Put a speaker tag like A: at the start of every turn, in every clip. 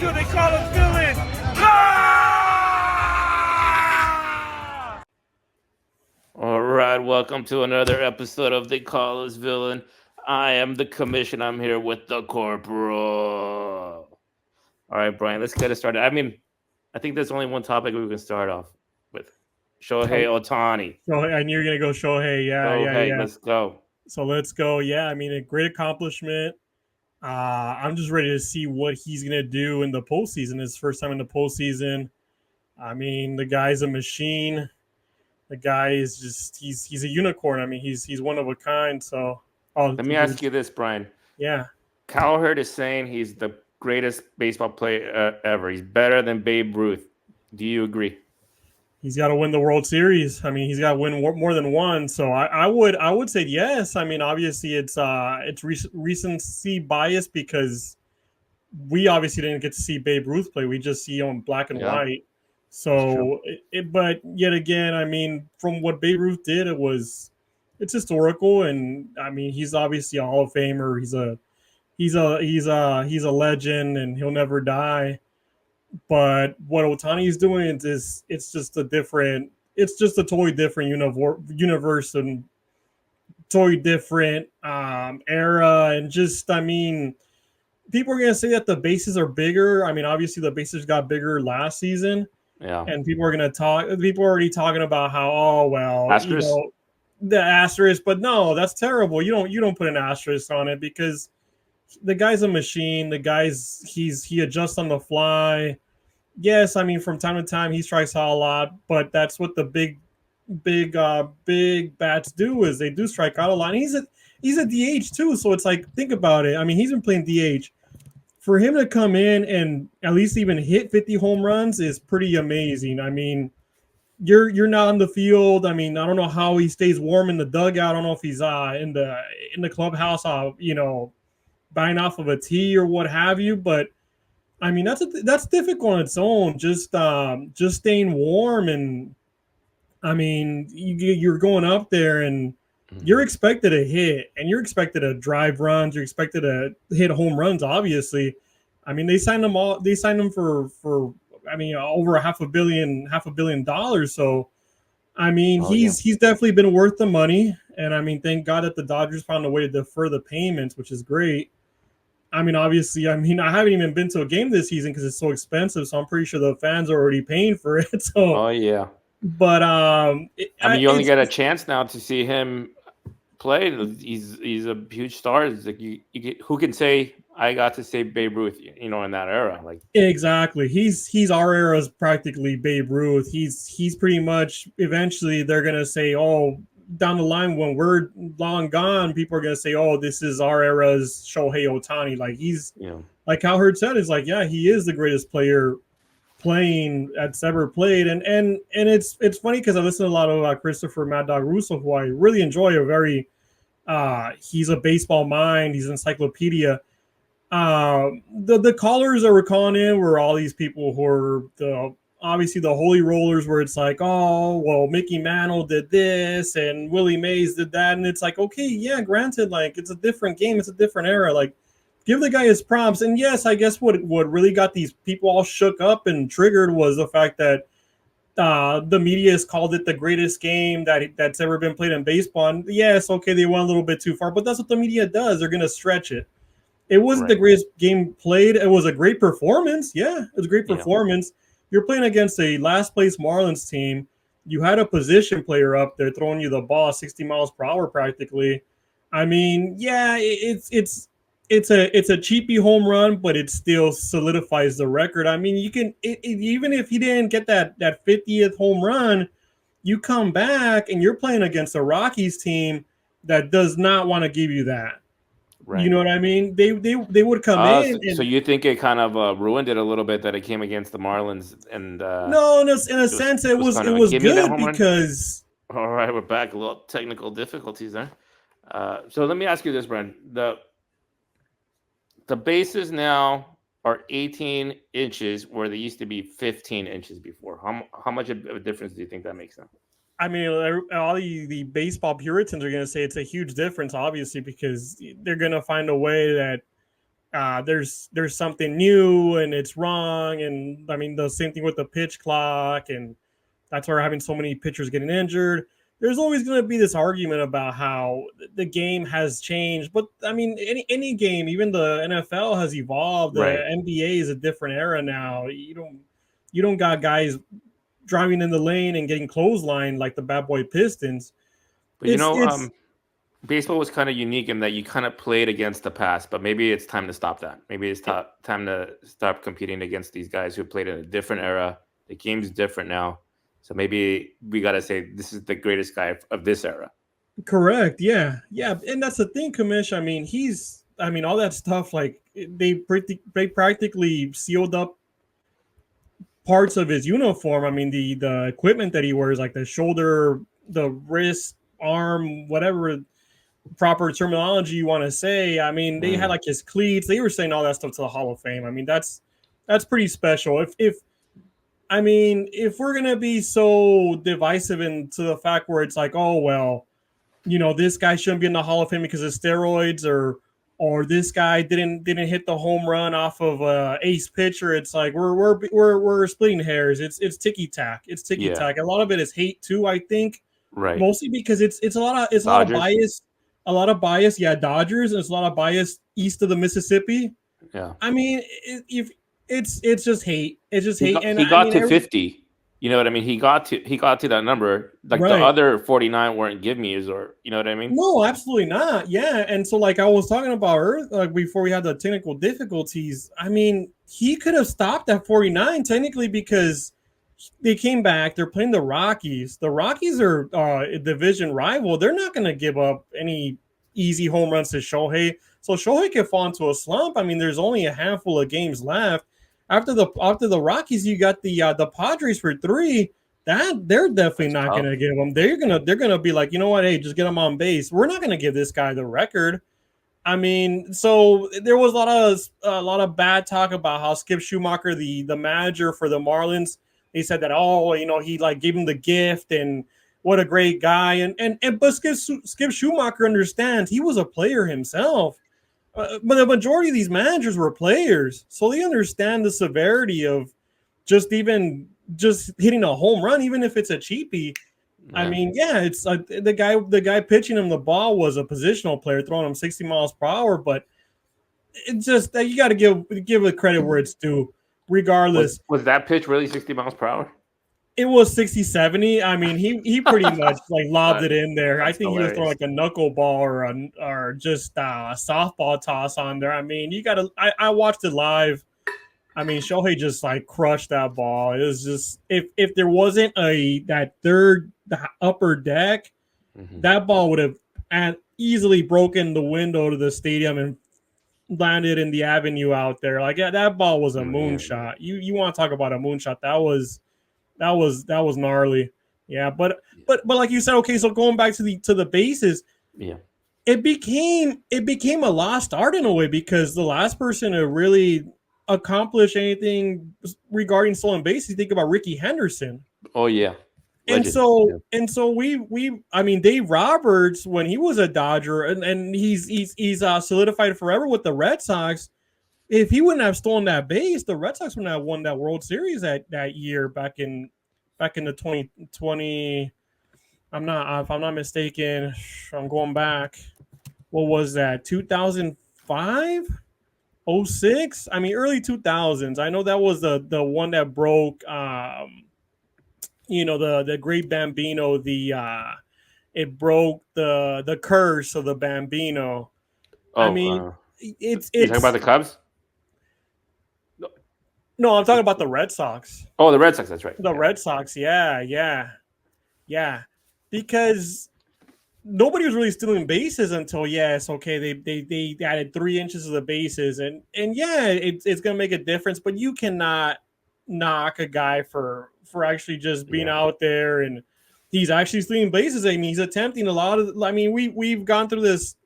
A: to They Call Us Villain. Ah! All right, welcome to another episode of They Call Us Villain. I am the commission. I'm here with the corporal. All right, Brian, let's get it started. I mean, I think there's only one topic we can start off with. Shohei Ohtani.
B: I knew you were going to go Shohei. Yeah.
A: Let's go.
B: So let's go. Yeah, I mean, a great accomplishment. I'm just ready to see what he's going to do in the postseason. His first time in the postseason. I mean, the guy's a machine. The guy is he's a unicorn. I mean, he's one of a kind. So
A: let me ask you this, Brian.
B: Yeah.
A: Cowherd is saying he's the greatest baseball player ever. He's better than Babe Ruth. Do you agree?
B: He's got to win the World Series. I mean, he's got to win more than one. So I would say yes. I mean, obviously it's recency bias because we obviously didn't get to see Babe Ruth play. We just see on black and white. So, but yet again, I mean, from what Babe Ruth did, it's historical, and I mean, he's obviously a Hall of Famer. He's a legend, and he'll never die. But what Ohtani is doing is it's just a totally different universe and totally different era, and just I mean, people are gonna say that the bases are bigger. I mean, obviously the bases got bigger last season.
A: Yeah.
B: And people are already talking about how,
A: asterisk?
B: The asterisk, but no, that's terrible. You don't put an asterisk on it because the guy's a machine. The guy's he adjusts on the fly. Yes, I mean from time to time he strikes out a lot, but that's what the big bats do is they do strike out a lot. And he's a DH too, so it's like think about it. I mean he's been playing DH. For him to come in and at least even hit 50 home runs is pretty amazing. I mean, you're not on the field. I mean, I don't know how he stays warm in the dugout. I don't know if he's in the clubhouse, buying off of a tee or what have you. But I mean, that's difficult on its own. Just staying warm, and I mean, you're going up there and you're expected to hit, and you're expected to drive runs. You're expected to hit home runs. Obviously, I mean they signed them all. They signed them for I mean over $500 million. So, I mean he's definitely been worth the money. And I mean thank God that the Dodgers found a way to defer the payments, which is great. I mean obviously, I haven't even been to a game this season because it's so expensive. So I'm pretty sure the fans are already paying for it. So. But
A: you only get a chance now to see him play. He's a huge star. It's like who can say I got to see Babe Ruth? In that era, like
B: exactly. He's our era's practically Babe Ruth. He's pretty much eventually they're gonna say, oh, down the line when we're long gone, people are gonna say, oh, this is our era's Shohei Ohtani. Like like Cowherd said, it's like he is the greatest player playing that's ever played, and it's funny because I listen to a lot of Christopher Mad Dog Russo, who I really enjoy. He's a baseball mind. He's an encyclopedia. The callers that were calling in were all these people who are obviously the holy rollers, where it's like, oh well, Mickey Mantle did this and Willie Mays did that, and it's like, okay, yeah, granted, like it's a different game, it's a different era, like. Give the guy his props. And yes, I guess what really got these people all shook up and triggered was the fact that the media has called it the greatest game that's ever been played in baseball. And yes, okay, they went a little bit too far, but that's what the media does. They're going to stretch it. It wasn't the greatest game played. It was a great performance. Yeah, it was a great performance. You're playing against a last place Marlins team. You had a position player up there throwing you the ball 60 miles per hour practically. I mean, yeah, it's a cheapy home run, but it still solidifies the record. I mean, you can even if he didn't get that 50th home run, you come back and you're playing against a Rockies team that does not want to give you that. Right. You know what I mean? They would come in.
A: So you think it kind of ruined it a little bit that it came against the Marlins and
B: no, in a sense it was good because.
A: All right, we're back. A little technical difficulties there. So let me ask you this, Brian. The bases now are 18 inches where they used to be 15 inches before. How much of a difference do you think that makes now?
B: I mean, all the baseball Puritans are going to say it's a huge difference, obviously, because they're going to find a way that there's something new and it's wrong. And I mean, the same thing with the pitch clock, and that's why we're having so many pitchers getting injured. There's always going to be this argument about how the game has changed, but I mean, any game, even the NFL has evolved. The
A: Right.
B: NBA is a different era now. You don't got guys driving in the lane and getting clotheslined like the bad boy Pistons.
A: But
B: It's
A: baseball was kind of unique in that you kind of played against the past, but maybe it's time to stop that. Maybe it's time to stop competing against these guys who played in a different era. The game's different now. So maybe we got to say this is the greatest guy of this era.
B: correct. Yeah, and that's the thing, Kamish. I mean, all that stuff. Like they practically sealed up parts of his uniform. I mean, the equipment that he wears, like the shoulder, the wrist, arm, whatever proper terminology you want to say. I mean, they had like his cleats. They were saying all that stuff to the Hall of Fame. I mean, that's pretty special. If we're gonna be so divisive into the fact where it's like, oh well, this guy shouldn't be in the Hall of Fame because of steroids, or this guy didn't hit the home run off of a ace pitcher. It's like we're splitting hairs. It's ticky tack. It's ticky tack. A lot of it is hate too, I think.
A: Right.
B: Mostly because it's a lot of bias. A lot of bias, yeah, Dodgers, and it's a lot of bias east of the Mississippi.
A: Yeah.
B: I mean, if it's just hate. It's just hate. And
A: he got to 50. You know what I mean? He got to that number. Like the other 49 weren't give me's, or you know what I mean?
B: No, absolutely not. Yeah, and so like I was talking about like before we had the technical difficulties. I mean, he could have stopped at 49 technically because they came back. They're playing the Rockies. The Rockies are a division rival. They're not going to give up any easy home runs to Shohei. So Shohei can fall into a slump. I mean, there's only a handful of games left. After the Rockies, you got the Padres for 3. That they're definitely not going to give them. They're gonna be like, you know what? Hey, just get them on base. We're not going to give this guy the record. I mean, so there was a lot of bad talk about how Skip Schumacher, the manager for the Marlins, they said that he like gave him the gift and what a great guy, but Skip Schumacher understands he was a player himself. But the majority of these managers were players, so they understand the severity of just hitting a home run, even if it's a cheapie. Yeah. I mean, yeah, it's the guy pitching him the ball was a positional player, throwing him 60 miles per hour. But it's just you got to give it credit where it's due, regardless.
A: Was that pitch really 60 miles per hour?
B: It was 60, 70. I mean, he pretty much like lobbed it in there. I think
A: hilarious.
B: He was throwing like a knuckleball or just a softball toss on there. I mean, I watched it live. I mean, Shohei just like crushed that ball. It was just if there wasn't that third upper deck, that ball would have easily broken the window to the stadium and landed in the avenue out there. Like that ball was a moonshot. You want to talk about a moonshot? That was gnarly. Yeah, but like you said, okay, so going back to the bases,
A: yeah,
B: it became a lost art in a way because the last person to really accomplish anything regarding stolen bases, think about Ricky Henderson.
A: Oh yeah.
B: Legend. And so we I mean Dave Roberts when he was a Dodger and he's solidified forever with the Red Sox. If he wouldn't have stolen that base, the Red Sox wouldn't have won that World Series that year back in the 2020. If I'm not mistaken, I'm going back. What was that? 2005, 06? I mean, early 2000s. I know that was the one that broke. The Great Bambino. It broke the curse of the Bambino.
A: Oh,
B: I mean, it's
A: you talking about the Cubs?
B: No, I'm talking about the Red Sox.
A: Oh, the Red Sox. That's right.
B: The Red Sox. Yeah. Because nobody was really stealing bases until they added 3 inches of the bases and yeah, it's gonna make a difference. But you cannot knock a guy for actually just being out there and he's actually stealing bases. I mean, he's attempting a lot of. I mean, we've gone through this.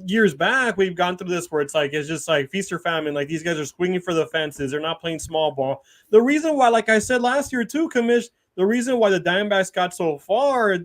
B: Years back, we've gone through this where it's just like feast or famine. Like these guys are swinging for the fences. They're not playing small ball. The reason why, like I said last year too, Commish, the reason why the Diamondbacks got so far,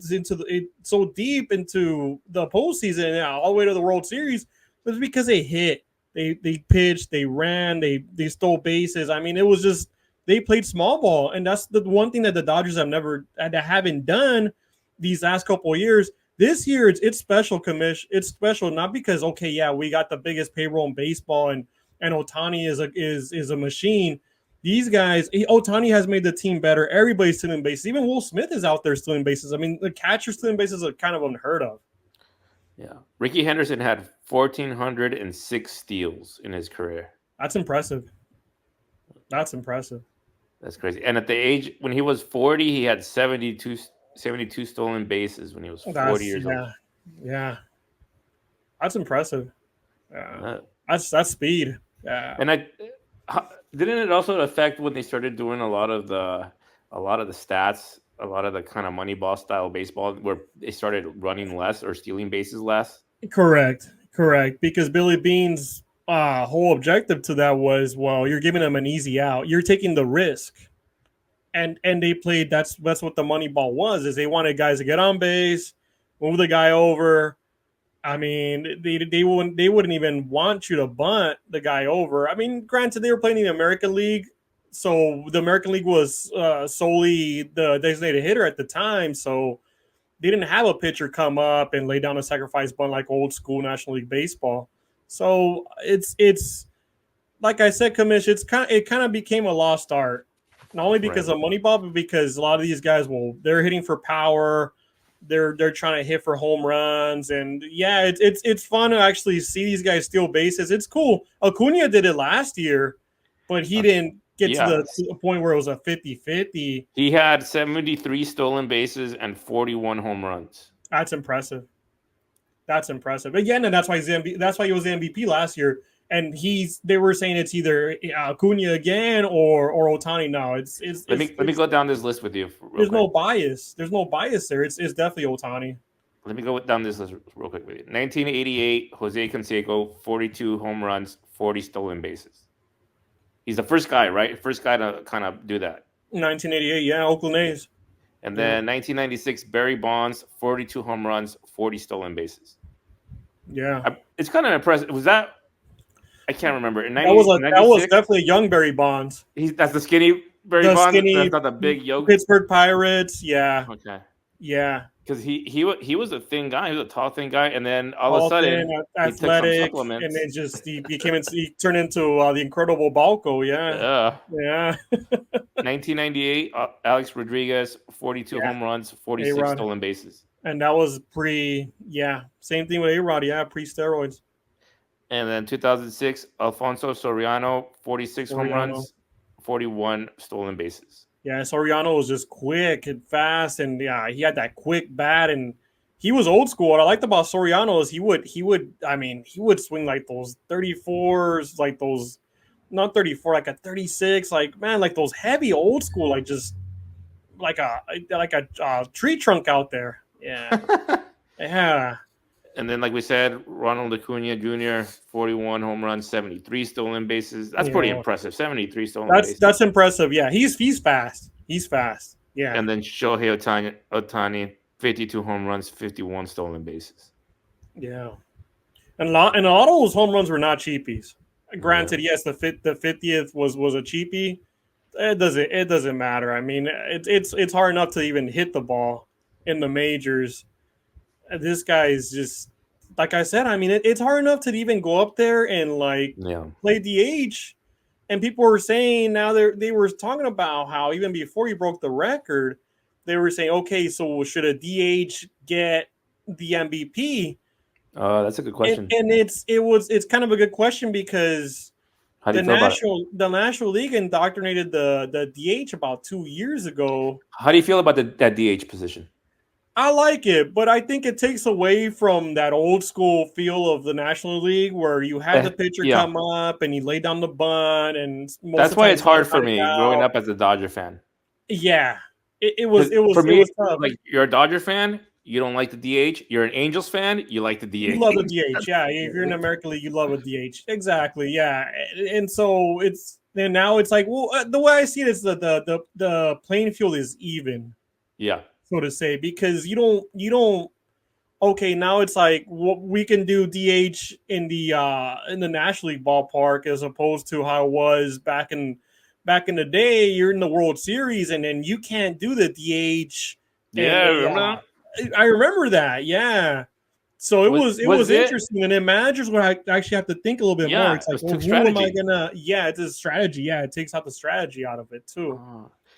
B: so deep into the postseason, all the way to the World Series, was because they hit. They pitched, they ran, they stole bases. I mean, it was just they played small ball, and that's the one thing that the Dodgers haven't done these last couple of years. This year, it's special, commish. It's special not because okay, yeah, we got the biggest payroll in baseball, and Ohtani is a machine. These guys, Ohtani has made the team better. Everybody's stealing bases. Even Will Smith is out there stealing bases. I mean, the catcher stealing bases are kind of unheard of.
A: Yeah. Ricky Henderson had 1,406 steals in his career.
B: That's impressive. That's impressive.
A: That's crazy. And at the age when he was 40, he had 72 stolen bases when he was 40 years old.
B: Yeah. That's impressive.
A: Uh,
B: That's speed. Yeah.
A: And didn't it also affect when they started doing a lot of the stats, a lot of the kind of Moneyball style baseball, where they started running less or stealing bases less?
B: Correct. Because Billy Bean's whole objective to that was, well, you're giving them an easy out. You're taking the risk. And they played. That's what the Moneyball was. Is they wanted guys to get on base, move the guy over. I mean, they wouldn't even want you to bunt the guy over. I mean, granted, they were playing in the American League, so the American League was solely the designated hitter at the time. So they didn't have a pitcher come up and lay down a sacrifice bunt like old school National League baseball. So it's like I said, Commish, it kind of became a lost art, not only because of Moneyball, but because a lot of these guys they're hitting for power. They're trying to hit for home runs, and yeah, it's fun to actually see these guys steal bases. It's cool. Acuna did it last year, but he didn't get to the point where it was a 50-50.
A: He had 73 stolen bases and 41 home runs.
B: That's impressive. Again, and that's why he was the MVP last year. And they were saying it's either Acuna again or Ohtani now. Let
A: me go down this list with you.
B: There's no bias. There's no bias there. It's definitely Ohtani.
A: Let me go down this list real quick with you. 1988, Jose Canseco, 42 home runs, 40 stolen bases. He's the first guy, right? First guy to kind of do that.
B: 1988, yeah, Oakland A's.
A: And then 1996, Barry Bonds, 42 home runs, 40 stolen bases.
B: Yeah.
A: It's kind of impressive. Was that... I can't remember.
B: That was definitely a young Barry Bonds.
A: That's the skinny Barry Bonds. That's not the big yoke.
B: Pittsburgh Pirates. Yeah.
A: Okay.
B: Yeah.
A: Because he was a thin guy. He was a tall, thin guy, and then all of a sudden,
B: athletic, and then he turned into the Incredible Balco. Yeah.
A: Yeah. 1998, Alex Rodriguez, 42 home runs, 46
B: A-Rod.
A: Stolen bases.
B: And that was same thing with A-Rod. Yeah, pre-steroids.
A: And then 2006, Alfonso Soriano, 46 home runs, 41 stolen bases.
B: Yeah, Soriano was just quick and fast, and he had that quick bat, and he was old school. What I liked about Soriano is he would swing like those 34s, like those, not 34, like a 36, like those heavy old school, like just like a tree trunk out there. Yeah, yeah.
A: And then, like we said, Ronald Acuna Jr., 41 home runs, 73 stolen bases. That's pretty impressive. 73 stolen bases.
B: That's impressive. Yeah, he's fast. He's fast. Yeah.
A: And then Shohei Ohtani, 52 home runs, 51 stolen bases.
B: Yeah. And a lot of those home runs were not cheapies. Granted, yes, the 50th was a cheapie. It doesn't matter. I mean, it's hard enough to even hit the ball in the majors. This guy is just, like I said, I mean, it's hard enough to even go up there and play DH. And people were saying now they were talking about how even before he broke the record, they were saying, okay, so should a DH get the MVP?
A: That's a good question.
B: And it's kind of a good question because the National League indoctrinated the DH about 2 years ago.
A: How do you feel about that DH position?
B: I like it, but I think it takes away from that old school feel of the National League where you had the pitcher come up and he laid down the bunt, and
A: that's why it's hard for me growing up as a Dodger fan.
B: Yeah, it was
A: for me.
B: It was tough.
A: Like, you're a Dodger fan, you don't like the DH. You're an Angels fan, you like the DH.
B: You love the DH, yeah. If you're in the American League, you love a DH, exactly, yeah. And so now it's like, well, the way I see it is the playing field is even.
A: Yeah.
B: So to say, because you don't okay, now it's like we can do DH in the National League ballpark as opposed to how it was back in the day. You're in the World Series and then you can't do the DH and
A: Yeah, remember that?
B: I remember that. Yeah. So it
A: Was
B: was
A: it?
B: interesting, and then managers would actually have to think a little bit more.
A: Yeah,
B: It's
A: it
B: like,
A: was
B: well,
A: took
B: who am I
A: strategy.
B: gonna? Yeah, it's a strategy. Yeah, it takes out the strategy out of it too.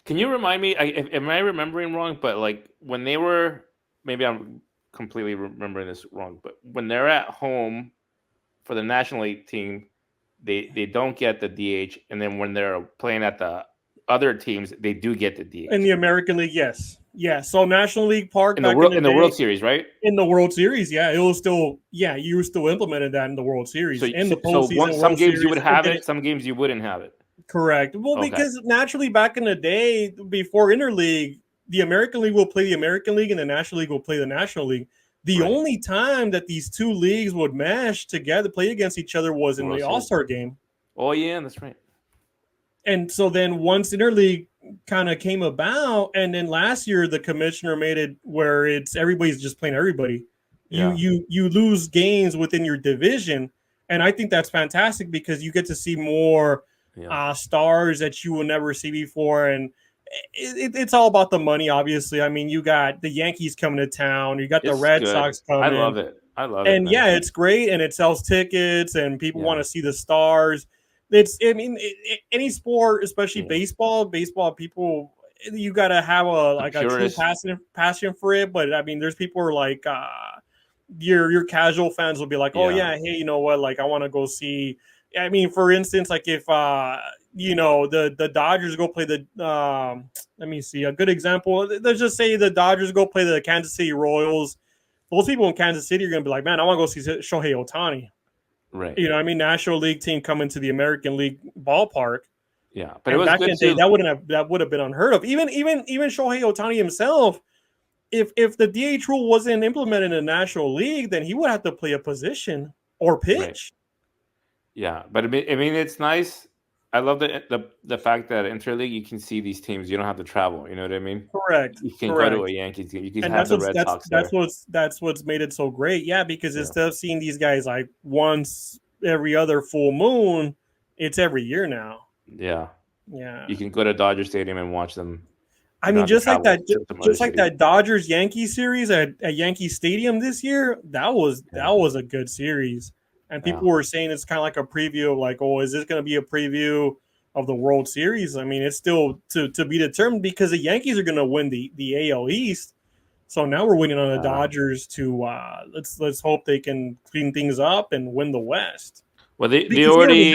A: Can you remind me? Am I remembering wrong? But like when they were, maybe I'm completely remembering this wrong. But when they're at home for the National League team, they don't get the DH, and then when they're playing at the other teams, they do get the
B: In
A: DH
B: the American League, yes, yeah. So National League Park back in the
A: in the
B: day,
A: World Series, right?
B: in the World Series, yeah, it was still, yeah, you still implemented that in the World Series, in the postseason
A: Some
B: World
A: games you
B: Series.
A: would have it, some games you wouldn't have it.
B: Correct. Well,
A: Okay,
B: because naturally back in the day, before interleague, the American League will play the American League and the National League will play the National League. The
A: right.
B: only time that these two leagues would mesh together, play against each other, was in
A: World
B: the All
A: Series.
B: Star game.
A: Oh yeah, that's right.
B: And so then once interleague kind of came about, and then last year the commissioner made it where it's everybody's just playing everybody.
A: Yeah,
B: You lose games within your division, and I think that's fantastic because you get to see more
A: yeah.
B: stars that you will never see before, and it's all about the money. Obviously, I mean, you got the Yankees coming to town, you got the
A: It's
B: Red
A: good.
B: Sox
A: I
B: coming,
A: love it. I love it,
B: and
A: man.
B: yeah, it's great, and it sells tickets, and people want
A: Yeah,
B: to see the stars. It's, I mean, any sport, especially
A: yeah.
B: baseball, people, you got to have a
A: The
B: like a true
A: purist.
B: passion for it. But I mean, there's people who are like, your casual fans will be like, oh
A: Yeah,
B: yeah, hey, you know what, like I want to go see. I mean, for instance, like if the Dodgers go play the let me see a good example. Let's just say the Dodgers go play the Kansas City Royals. Those people in Kansas City are going to be like, man, I want to go see Shohei Ohtani.
A: right.
B: You know, I mean, National League team coming to the American League ballpark,
A: Yeah, but it
B: and
A: was
B: back
A: good
B: in the day,
A: too.
B: that would have been unheard of. Even Shohei Ohtani himself, if the DH rule wasn't implemented in the National League, then he would have to play a position or
A: Right.
B: pitch.
A: Yeah, but I mean, it's nice. I love the fact that interleague you can see these teams. You don't have to travel. You know what I mean?
B: Correct,
A: You can go to a
B: correct.
A: Yankees game. You can
B: And
A: have the Red Sox there.
B: that's what's made it so great. Yeah, because
A: Yeah,
B: instead of seeing these guys like once every other full moon, it's every year now.
A: yeah.
B: Yeah.
A: You can go to Dodger Stadium and watch them.
B: I
A: You don't
B: mean,
A: have to travel to some other
B: just like
A: cities.
B: that Dodgers Yankee series at Yankee Stadium this year, that
A: Yeah,
B: was a good series. And
A: yeah,
B: people were saying it's kind of like a preview of like, oh, is this going to be a preview of the World Series? I mean, it's still to be determined because the Yankees are going to win the AL East. So now we're waiting on the
A: yeah.
B: Dodgers to let's hope they can clean things up and win the West
A: Well,
B: because they already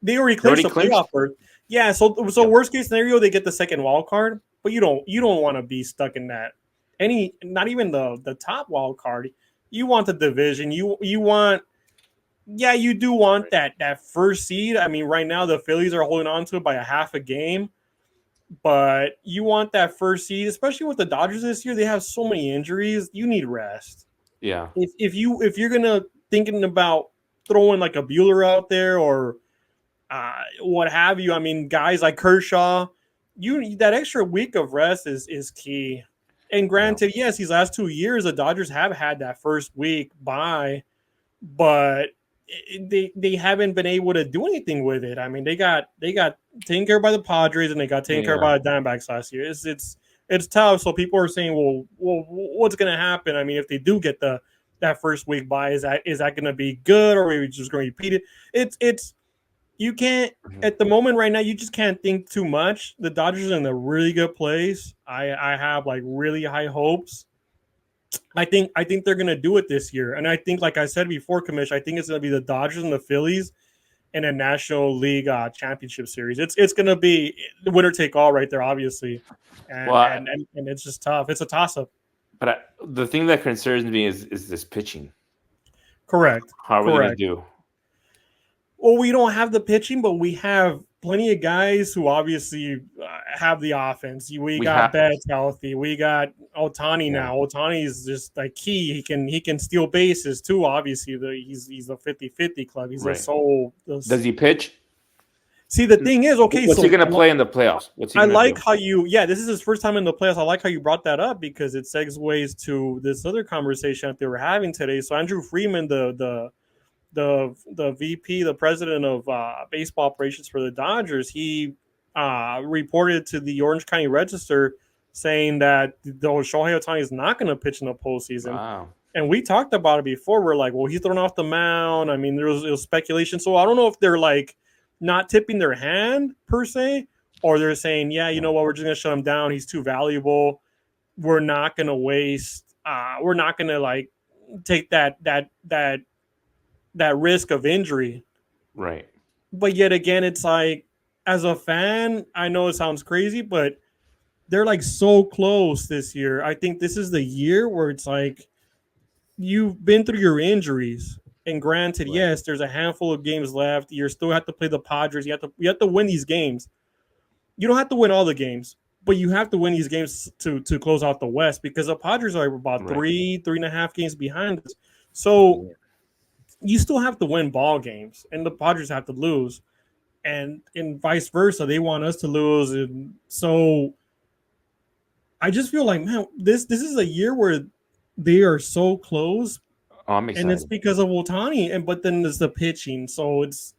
A: they
B: clinched
A: already
B: the playoff
A: clinched.
B: berth. Yeah, so
A: Yep.
B: worst case scenario, they get the second wild card, but you don't want to be stuck in that. Not even the top wild card. You want the division. You want, yeah, you do want
A: Right.
B: that first seed. I mean, right now the Phillies are holding on to it by a half a game, but you want that first seed, especially with the Dodgers this year. They have so many injuries. You need rest.
A: Yeah.
B: If you're gonna thinking about throwing like a Bueller out there or what have you. I mean, guys like Kershaw, you that extra week of rest is key. And
A: Yeah.
B: granted, yes, these last 2 years, the Dodgers have had that first week bye, but they haven't been able to do anything with it. I mean, they got taken care of by the Padres and they got taken care of
A: Yeah.
B: by the Diamondbacks last year. It's tough. So people are saying, well, what's going to happen? I mean, if they do get that first week bye, is that going to be good, or are we just going to repeat it? It's you can't
A: Mhm.
B: at the moment right now. You just can't think too much. The Dodgers are in a really good place. I have like really high hopes. I think they're gonna do it this year, and I think, like I said before, Commish, I think it's gonna be the Dodgers and the Phillies in a National League championship series. It's gonna be the winner take all right there, obviously,
A: Well,
B: and it's just tough. It's a toss up.
A: but the thing that concerns me is this pitching.
B: Correct,
A: How are we gonna
B: correct.
A: do?
B: Well, we don't have the pitching, but we have plenty of guys who obviously have the offense. We
A: We
B: got
A: have.
B: Betts healthy. We got Ohtani
A: Yeah.
B: now. Ohtani is just like key. He can steal bases too. Obviously, he's the 50-50 club. He's a
A: Right.
B: soul.
A: Does he pitch?
B: See, the thing is, okay,
A: What's he
B: so
A: going to play in the playoffs? What's he
B: I
A: going to
B: like
A: do?
B: how this is his first time in the playoffs. I like how you brought that up because it segues to this other conversation that they were having today. So Andrew Freeman, the VP, the president of baseball operations for the Dodgers, he reported to the Orange County Register saying that though Shohei Ohtani is not going to pitch in the postseason.
A: Wow.
B: And we talked about it before. We're like, well, he's thrown off the mound. I mean, it was speculation. So I don't know if they're like not tipping their hand per se, or they're saying, yeah, you know what, we're just going to shut him down. He's too valuable. We're not going to waste. We're not going to like take that risk of injury.
A: Right.
B: But yet again, it's like, as a fan, I know it sounds crazy, but they're like so close this year. I think this is the year where it's like you've been through your injuries. And granted,
A: Right.
B: yes, there's a handful of games left. You still have to play the Padres. You have to win these games. You don't have to win all the games, but you have to win these games to close out the West because the Padres are about
A: Right.
B: 3.5 games behind us. So you still have to win ball games, and the Padres have to lose, and vice versa. They want us to lose, and so I just feel like, man, this is a year where they are so close,
A: Oh, I'm
B: and it's
A: excited.
B: because of Ohtani, and but then there's the pitching, so it's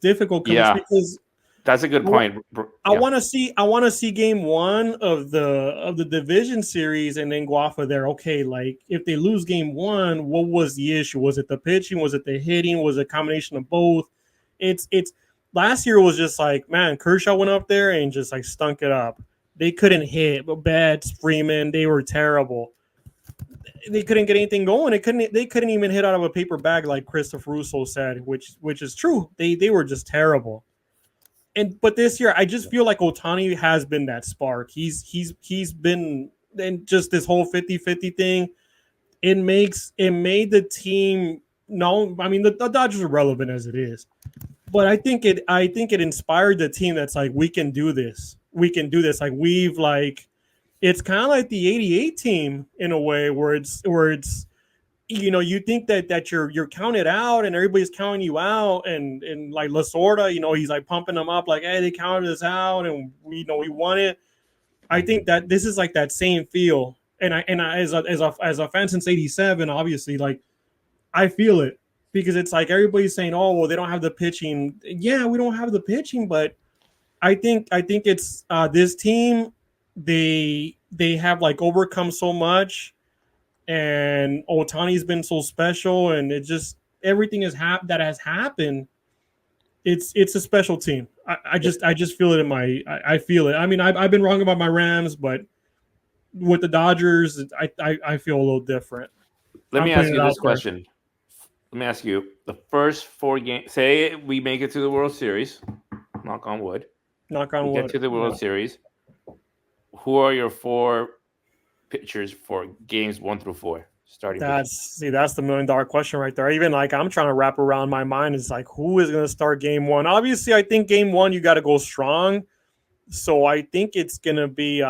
B: difficult
A: Yeah,
B: because
A: that's a good point.
B: I
A: Yeah.
B: want to see game one of the division series and then go off of there. Okay, like if they lose game one, what was the issue? Was it the pitching? Was it the hitting? Was it a combination of both? It's last year was just like, man, Kershaw went up there and just like stunk it up. They couldn't hit, but Betts, Freeman, they were terrible. They couldn't get anything going. They couldn't even hit out of a paper bag like Christopher Russo said, which is true. They were just terrible. But this year I just feel like Ohtani has been that spark. He's been, and just this whole 50-50 thing, it made the team, no, I mean the Dodgers are relevant as it is. But I think it inspired the team that's like, we can do this. We can do this. Like we've like it's kind of like the 88 team in a way where it's you think that you're counted out and everybody's counting you out, and like Lasorda, he's like pumping them up like, hey, they counted us out and we won it. I think that this is like that same feel, and I as a fan since '87, obviously, like I feel it because it's like everybody's saying, oh well, they don't have the pitching. Yeah, we don't have the pitching, but I think it's this team. They have like overcome so much, and Otani's been so special, and it just everything that has happened. It's a special team. I just feel it in my I feel it. I mean, I've been wrong about my Rams, but with the Dodgers, I feel a little different.
A: Let
B: I'm
A: me
B: putting
A: ask
B: it
A: you
B: out
A: this
B: there.
A: question. Let me ask you the first 4 games. Say we make it to the World Series. Knock on wood.
B: Knock
A: We
B: on
A: get
B: wood.
A: to the
B: Yeah.
A: World Series. Who are your 4 pitchers for games 1 through 4? Starting pitchers.
B: That's the $1 million question right there. Even like I'm trying to wrap around my mind is like, who is going to start game one? Obviously, I think game one you got to go strong. So I think it's going to be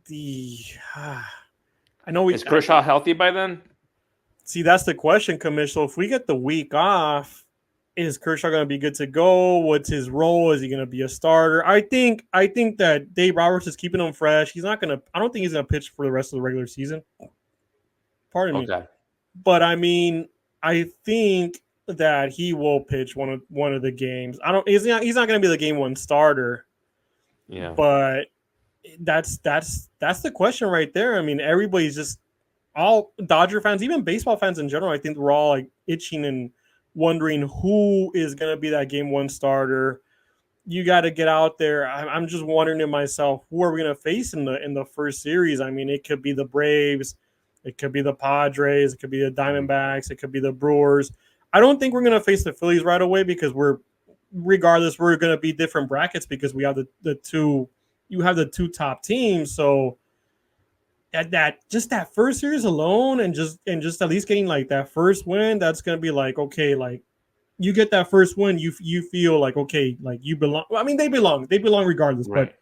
B: the. I know
A: Is Kershaw healthy by then?
B: see that's the question, Commish. So if we get the week off, is Kershaw going to be good to go? What's his role? Is he going to be a starter? I think that Dave Roberts is keeping him fresh. He's not going to. I don't think he's going to pitch for the rest of the regular season. Pardon me.
A: Okay.
B: But I mean, I think that he will pitch one of the games. I don't. He's not going to be the game one starter.
A: Yeah.
B: But that's the question right there. I mean, everybody's just all Dodger fans, even baseball fans in general. I think we're all like itching and wondering who is going to be that game one starter. You got to get out there. I'm just wondering to myself, who are we going to face in the first series? I mean, it could be the Braves, it could be the Padres, it could be the Diamondbacks, it could be the Brewers. I don't think we're going to face the Phillies right away because we're going to be different brackets because we have the two. You have the two top teams, so that first series alone, and just at least getting like that first win, that's going to be like, okay, like you get that first win, you feel like, okay, like you belong. I mean, they belong regardless,
A: Right.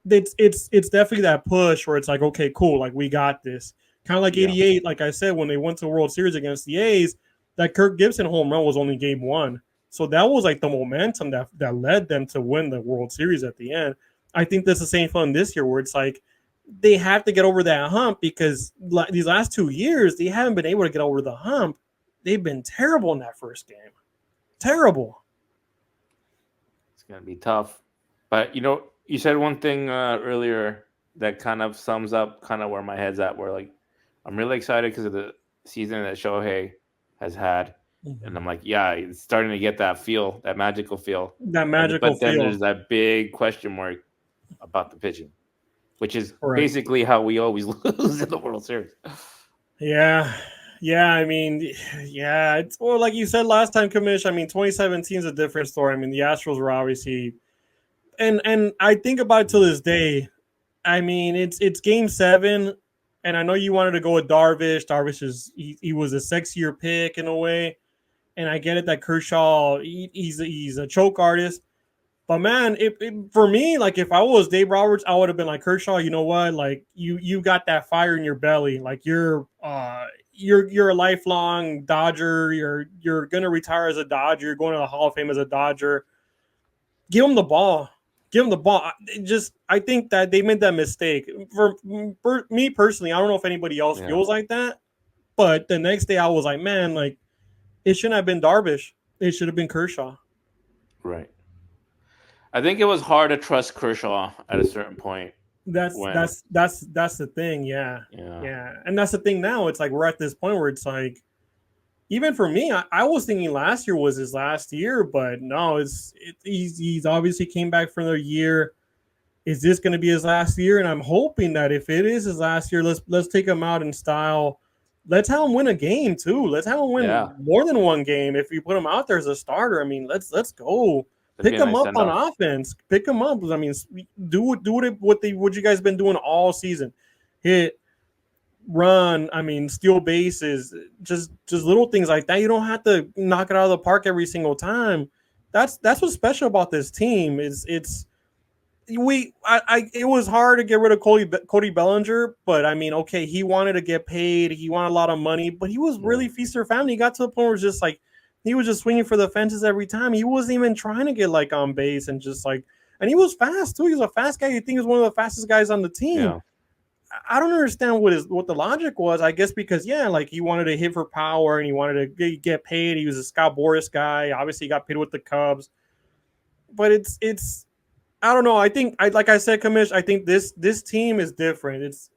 B: but it's definitely that push where it's like, okay, cool, like we got this. Kind of like
A: Yeah.
B: '88, like I said, when they went to the World Series against the A's, that Kirk Gibson home run was only game one. So that was like the momentum that led them to win the World Series at the end. I think that's the same fun this year, where it's like they have to get over that hump because these last 2 years they haven't been able to get over the hump. They've been terrible in that first game. Terrible.
A: It's gonna be tough. But you said one thing earlier that kind of sums up kind of where my head's at. Where like I'm really excited because of the season that Shohei has had, and I'm like, yeah, it's starting to get that feel, that magical feel.
B: That magical
A: But then
B: feel.
A: there's that big question mark about the pitching, which is
B: Correct.
A: basically how we always lose in the World Series.
B: Yeah. Yeah, I mean, yeah, it's well, like you said last time, Commish. I mean, 2017 is a different story. I mean, the Astros were obviously, and I think about it to this day. I mean, it's Game 7, and I know you wanted to go with Darvish. Darvish he was a sexier pick in a way, and I get it that Kershaw he's a choke artist. But man, for me, like if I was Dave Roberts, I would have been like Kershaw. You know what? Like you got that fire in your belly. Like you're a lifelong Dodger. You're gonna retire as a Dodger. You're going to the Hall of Fame as a Dodger. Give him the ball. Give him the ball. I think that they made that mistake. For me personally, I don't know if anybody else feels like that. But the next day, I was like, man, like it shouldn't have been Darvish. It should have been Kershaw.
A: Right. I think it was hard to trust Kershaw at a certain point.
B: That's the thing. Yeah. And that's the thing now. It's like we're at this point where it's like, even for me, I was thinking last year was his last year, but no, he's obviously came back for another year. Is this going to be his last year? And I'm hoping that if it is his last year, let's take him out in style. Let's have him win a game too. Let's have him win more than one game. If you put him out there as a starter, I mean, let's go. Pick him up on offense. Pick him up. I mean, do what you guys been doing all season. Hit, run. I mean, steal bases. Just little things like that. You don't have to knock it out of the park every single time. That's what's special about this team. It was hard to get rid of Cody Bellinger, but I mean, okay, he wanted to get paid. He wanted a lot of money, but he was really feast or famine. He got to the point where it's just like he was just swinging for the fences every time. He wasn't even trying to get like on base and just like, and he was fast too. He was a fast guy. You think he was one of the fastest guys on the team. Yeah. I don't understand what the logic was. I guess because like he wanted to hit for power and he wanted to get paid. He was a Scott Boras guy. Obviously, he got paid with the Cubs, but it's. I don't know. I think like I said, Kamish, I think this team is different. It's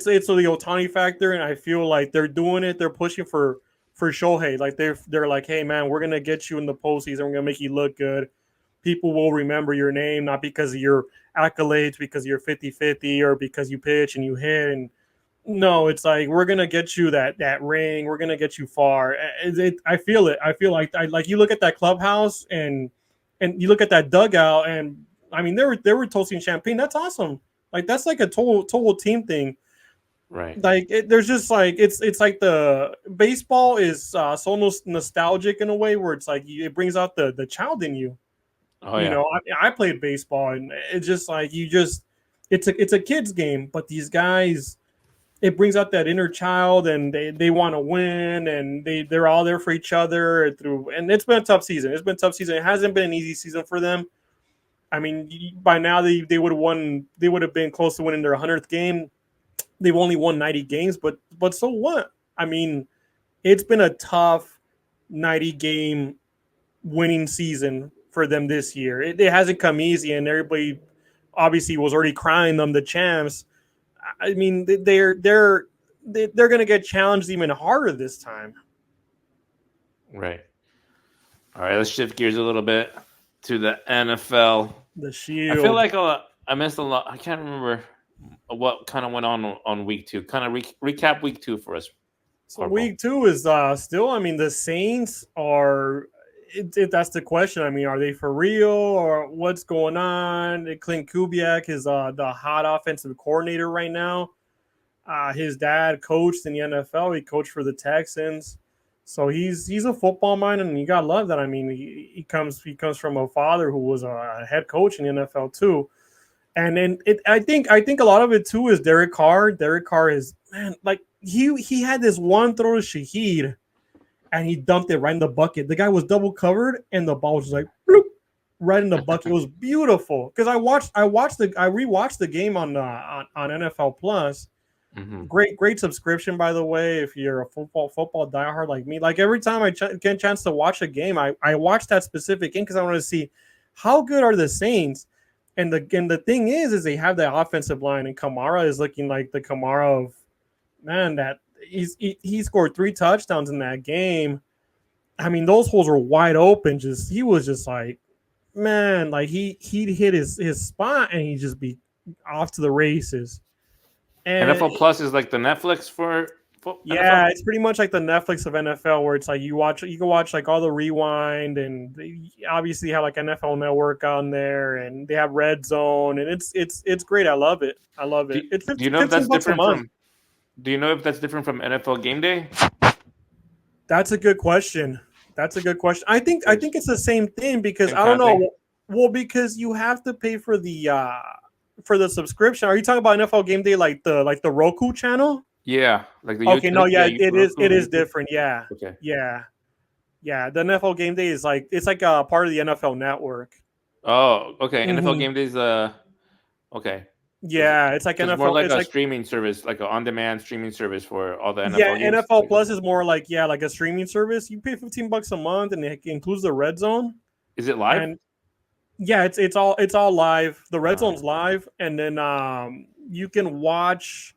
B: the Ohtani factor, and I feel like they're doing it. They're pushing for Shohei. Like they're like, hey man, we're gonna get you in the postseason. We're gonna make you look good. People will remember your name, not because of your accolades, because you're 50-50 or because you pitch and you hit. And no, it's like we're gonna get you that ring. We're gonna get you far. I feel it. I feel like you look at that clubhouse and you look at that dugout and. I mean, they were toasting champagne. That's awesome. Like that's like a total team thing,
A: right?
B: Like there's just like it's like the baseball is so nostalgic in a way where it's like it brings out the child in you.
A: Oh,
B: you know, I played baseball and it's just like it's a kid's game, but these guys, it brings out that inner child and they want to win and they're all there for each other and it's been a tough season. It hasn't been an easy season for them. I mean, by now they would have won. They would have been close to winning their 100th game. They've only won 90 games, but so what? I mean, it's been a tough 90 game winning season for them this year. It hasn't come easy, and everybody obviously was already crying them the champs. I mean, they're going to get challenged even harder this time.
A: Right. All right, let's shift gears a little bit to the NFL.
B: The Shield.
A: I feel like I missed a lot. I can't remember what kind of went on week 2. Kind of recap week 2 for us.
B: So week 2 is still. I mean, the Saints are. That's the question. I mean, are they for real or what's going on? Clint Kubiak is the hot offensive coordinator right now. His dad coached in the NFL. He coached for the Texans. So he's a football mind, and you gotta love that. I mean, he comes from a father who was a head coach in the NFL too, and then I think a lot of it too is Derek Carr. Derek Carr is, man, like he had this one throw to Shaheed, and he dumped it right in the bucket. The guy was double covered, and the ball was just like bloop, right in the bucket. It was beautiful because I rewatched the game on NFL Plus.
A: Mm-hmm.
B: Great subscription, by the way. If you're a football diehard like me, like every time I get a chance to watch a game, I watch that specific game because I want to see how good are the Saints. And the thing is they have that offensive line, and Kamara is looking like the Kamara of man that he scored 3 touchdowns in that game. I mean, those holes were wide open. Just he was just like, man, like he'd hit his spot and he'd just be off to the races. And
A: NFL Plus is like the Netflix for NFL.
B: yeah, it's pretty much like the Netflix of NFL, where it's like you can watch like all the rewind, and they obviously have like NFL Network on there, and they have Red Zone, and it's great. I love it. I love
A: Do,
B: it. It's
A: do you know if
B: 15
A: that's
B: bucks a
A: different
B: month.
A: from? Do you know if that's different from NFL Game Day?
B: That's a good question. That's a good question. I think it's the same thing because
A: Same
B: I
A: kind
B: don't
A: of thing.
B: know. Well, because you have to pay for the subscription. Are you talking about NFL Game Day like the Roku channel?
A: Yeah, like the
B: Okay,
A: YouTube.
B: no, yeah,
A: Yeah,
B: it
A: Roku,
B: is
A: YouTube.
B: different. Yeah,
A: Okay.
B: yeah, yeah. The NFL Game Day is like it's like a part of the NFL Network.
A: Oh, okay. NFL
B: Hmm.
A: Game Day is okay. So
B: Yeah, it's like
A: it's more
B: NFL.
A: like
B: It's
A: a
B: like
A: streaming service, like an on-demand streaming service for all the
B: yeah,
A: NFL games.
B: NFL Plus is more like yeah, like a streaming service. You pay 15 bucks a month, and it includes the Red Zone.
A: Is it live?
B: And yeah, it's all live. The Red
A: Uh,
B: Zone's live, and then you can watch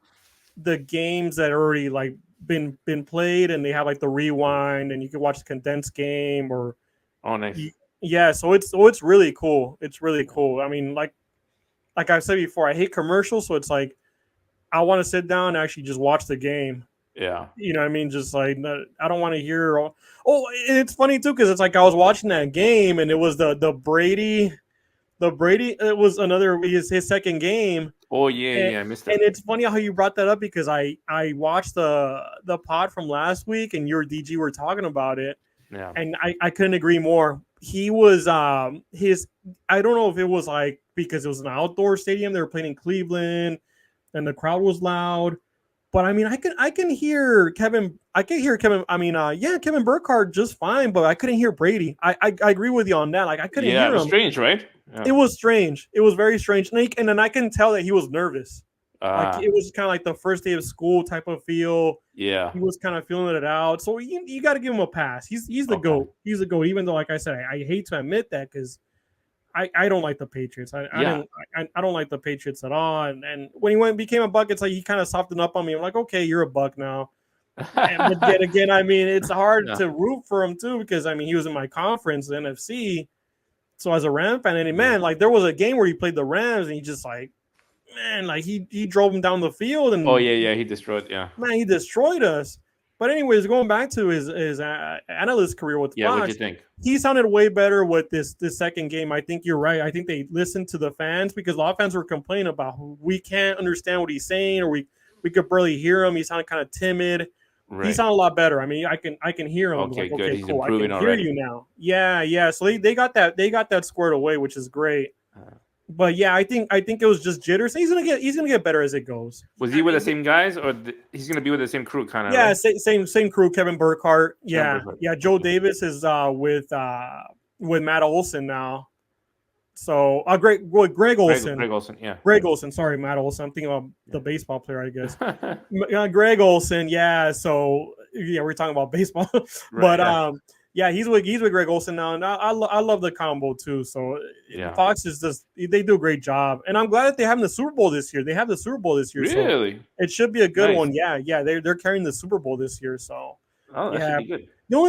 B: the games that already like been played, and they have like the rewind, and you can watch the condensed game or
A: oh, nice.
B: yeah. So it's really cool. It's really cool. I mean, like I said before, I hate commercials, so it's like I want to sit down and actually just watch the game.
A: Yeah.
B: You know what I mean? Just like I don't want to hear. Oh, it's funny too because it's like I was watching that game and it was the Brady. The Brady, it was another his second game,
A: Oh, yeah,
B: and,
A: yeah. I missed
B: and
A: that.
B: it's funny how you brought that up because I watched the pod from last week and your DG were talking about it,
A: Yeah.
B: and I couldn't agree more. He was his I don't know if it was like because it was an outdoor stadium they were playing in Cleveland and the crowd was loud, but I mean I can hear Kevin. I mean yeah, Kevin Burkhardt just fine, but I couldn't hear Brady. I agree with you on that. Like I couldn't
A: Yeah, it
B: hear
A: was
B: him.
A: strange, right? Yeah.
B: It was strange. It was very strange. And then I can tell that he was nervous. Like
A: Ah,
B: it was kind of like the first day of school type of feel.
A: yeah.
B: He was kind of feeling it out. So you got to give him a pass. He's the
A: Okay.
B: GOAT. He's the GOAT. Even though, like I said, I hate to admit that because I don't like the Patriots. I
A: Yeah.
B: didn't I don't like the Patriots at all. And when he became a Buck, it's like he kind of softened up on me. I'm like, okay, you're a Buck now. But yet again, I mean, it's hard
A: Yeah.
B: to root for him too because I mean he was in my conference, the NFC. So as a Ram fan, and man, like there was a game where he played the Rams, and he just like, man, like he drove him down the field,
A: Oh,
B: and
A: yeah, yeah. He destroyed. Yeah.
B: man, he destroyed us. But anyways, going back to his analyst career with
A: Yeah. What'd you
B: Fox,
A: think?
B: he sounded way better with this second game. I think you're right. I think they listened to the fans because a lot of fans were complaining about we can't understand what he's saying or we could barely hear him. He sounded kind of timid. He
A: Right.
B: sounded a lot better. I mean, I can hear him.
A: Okay.
B: Like,
A: Good.
B: okay,
A: He's
B: cool. I can
A: improving
B: hear
A: already.
B: you now. Yeah, yeah. So they got that squared away, which is great.
A: Uh,
B: But yeah, I think it was just jitters. He's gonna get better as it goes.
A: was he
B: I
A: with the
B: mean,
A: same guys, or he's gonna be with the same crew, kind of,
B: yeah,
A: right?
B: same crew. Kevin Burkhardt.
A: Kevin
B: Yeah,
A: Burkhardt.
B: yeah. Joe
A: Okay.
B: Davis is with Matt Olson now. So Greg Olson.
A: Greg Olson. Yeah.
B: Greg Olson. Sorry, Matt Olson. I'm thinking about the baseball player, I guess.
A: Yeah.
B: Greg Olson. Yeah. So yeah, we're talking about baseball,
A: Right.
B: but
A: Yeah.
B: yeah, he's with Greg Olson now, and I love the combo too. So
A: Yeah.
B: Fox is just they do a great job, and I'm glad that they have the Super Bowl this year. They have the Super Bowl this year, so
A: Really?
B: it should be a good
A: Nice.
B: one. Yeah, yeah, they're carrying the Super Bowl this year, so
A: Oh, that should
B: yeah.
A: be good.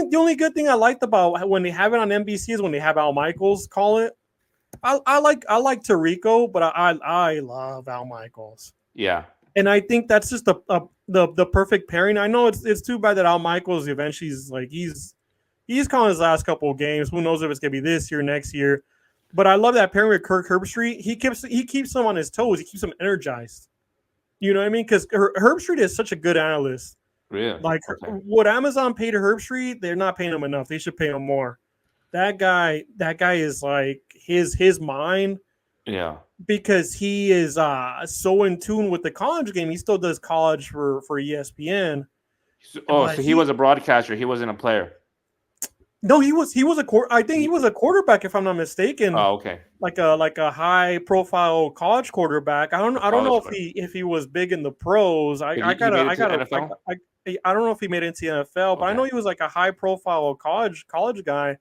B: The only good thing I liked about when they have it on NBC is when they have Al Michaels call it. I like Tarico, but I love Al Michaels.
A: Yeah.
B: And I think that's just the perfect pairing. I know it's too bad that Al Michaels eventually he's calling his last couple of games. Who knows if it's gonna be this year, next year? But I love that pairing with Kirk Herbstreit. He keeps him on his toes. He keeps him energized. You know what I mean? Because Herbstreit is such a good analyst.
A: Really?
B: Like
A: Okay.
B: what Amazon paid Herbstreit, they're not paying him enough. They should pay him more. That guy is like his mind
A: Yeah.
B: because he is so in tune with the college game. He still does college for ESPN,
A: Oh,
B: but
A: so he was a broadcaster. He wasn't a player.
B: No, he was a I think he was a quarterback if I'm not mistaken.
A: Oh, okay.
B: Like a high profile college quarterback.
A: A
B: I don't know
A: college player.
B: if he was big in the pros.
A: Did he made it to the NFL?
B: I don't know if he made it into the NFL, but I
A: Okay.
B: know he was like a high profile college guy,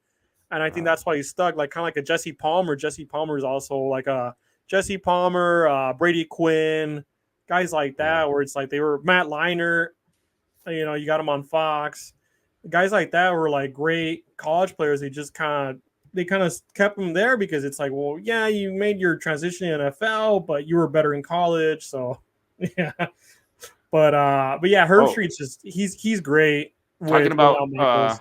B: and I think
A: Uh,
B: that's why he stuck. Like kind of like a Jesse Palmer. Jesse Palmer is also like a Jesse Palmer, Brady Quinn, guys like
A: yeah.
B: that, where it's like they were Matt Leinart. You know, you got him on Fox. Guys like that were like great college players. They kind of kept them there because it's like, well, yeah, you made your transition in NFL, but you were better in college, so yeah. But yeah, Herb
A: Oh,
B: Street's just he's great
A: talking
B: without
A: about
B: Michaels.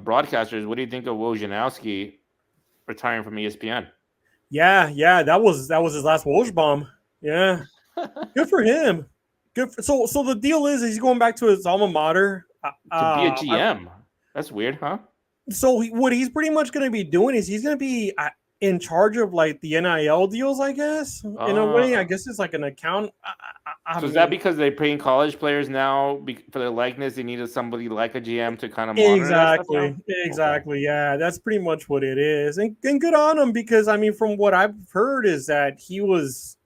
A: broadcasters. What do you think of Wojnarowski retiring from ESPN?
B: Yeah, that was his last Woj bomb. Yeah, good for him. So the deal is he's going back to his alma mater.
A: To be a GM. That's weird, huh?
B: So what he's pretty much going to be doing is he's going to be in charge of like the NIL deals, I guess. In a way, I
A: Uh,
B: guess it's like an account. I
A: so is that
B: mean,
A: because they're paying college players now for their likeness? They needed somebody like a GM to kind of monitor that stuff now. Okay.
B: exactly. Yeah, that's pretty much what it is, and good on him because I mean, from what I've heard is that he was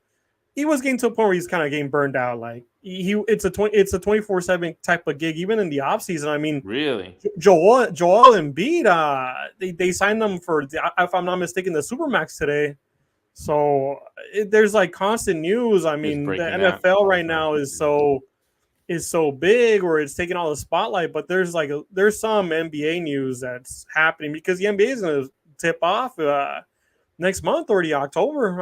B: getting to a point where he's kind of getting burned out. Like it's a 24/7 type of gig, even in the off season. I mean,
A: Really?
B: Joel Embiid, they signed them for, if I'm not mistaken, the Supermax today. So there's like constant news. I
A: Just
B: mean, the
A: breaking that.
B: NFL right
A: Okay.
B: now is so big, or it's taking all the spotlight. But there's some NBA news that's happening because the NBA is going to tip off next month, already October,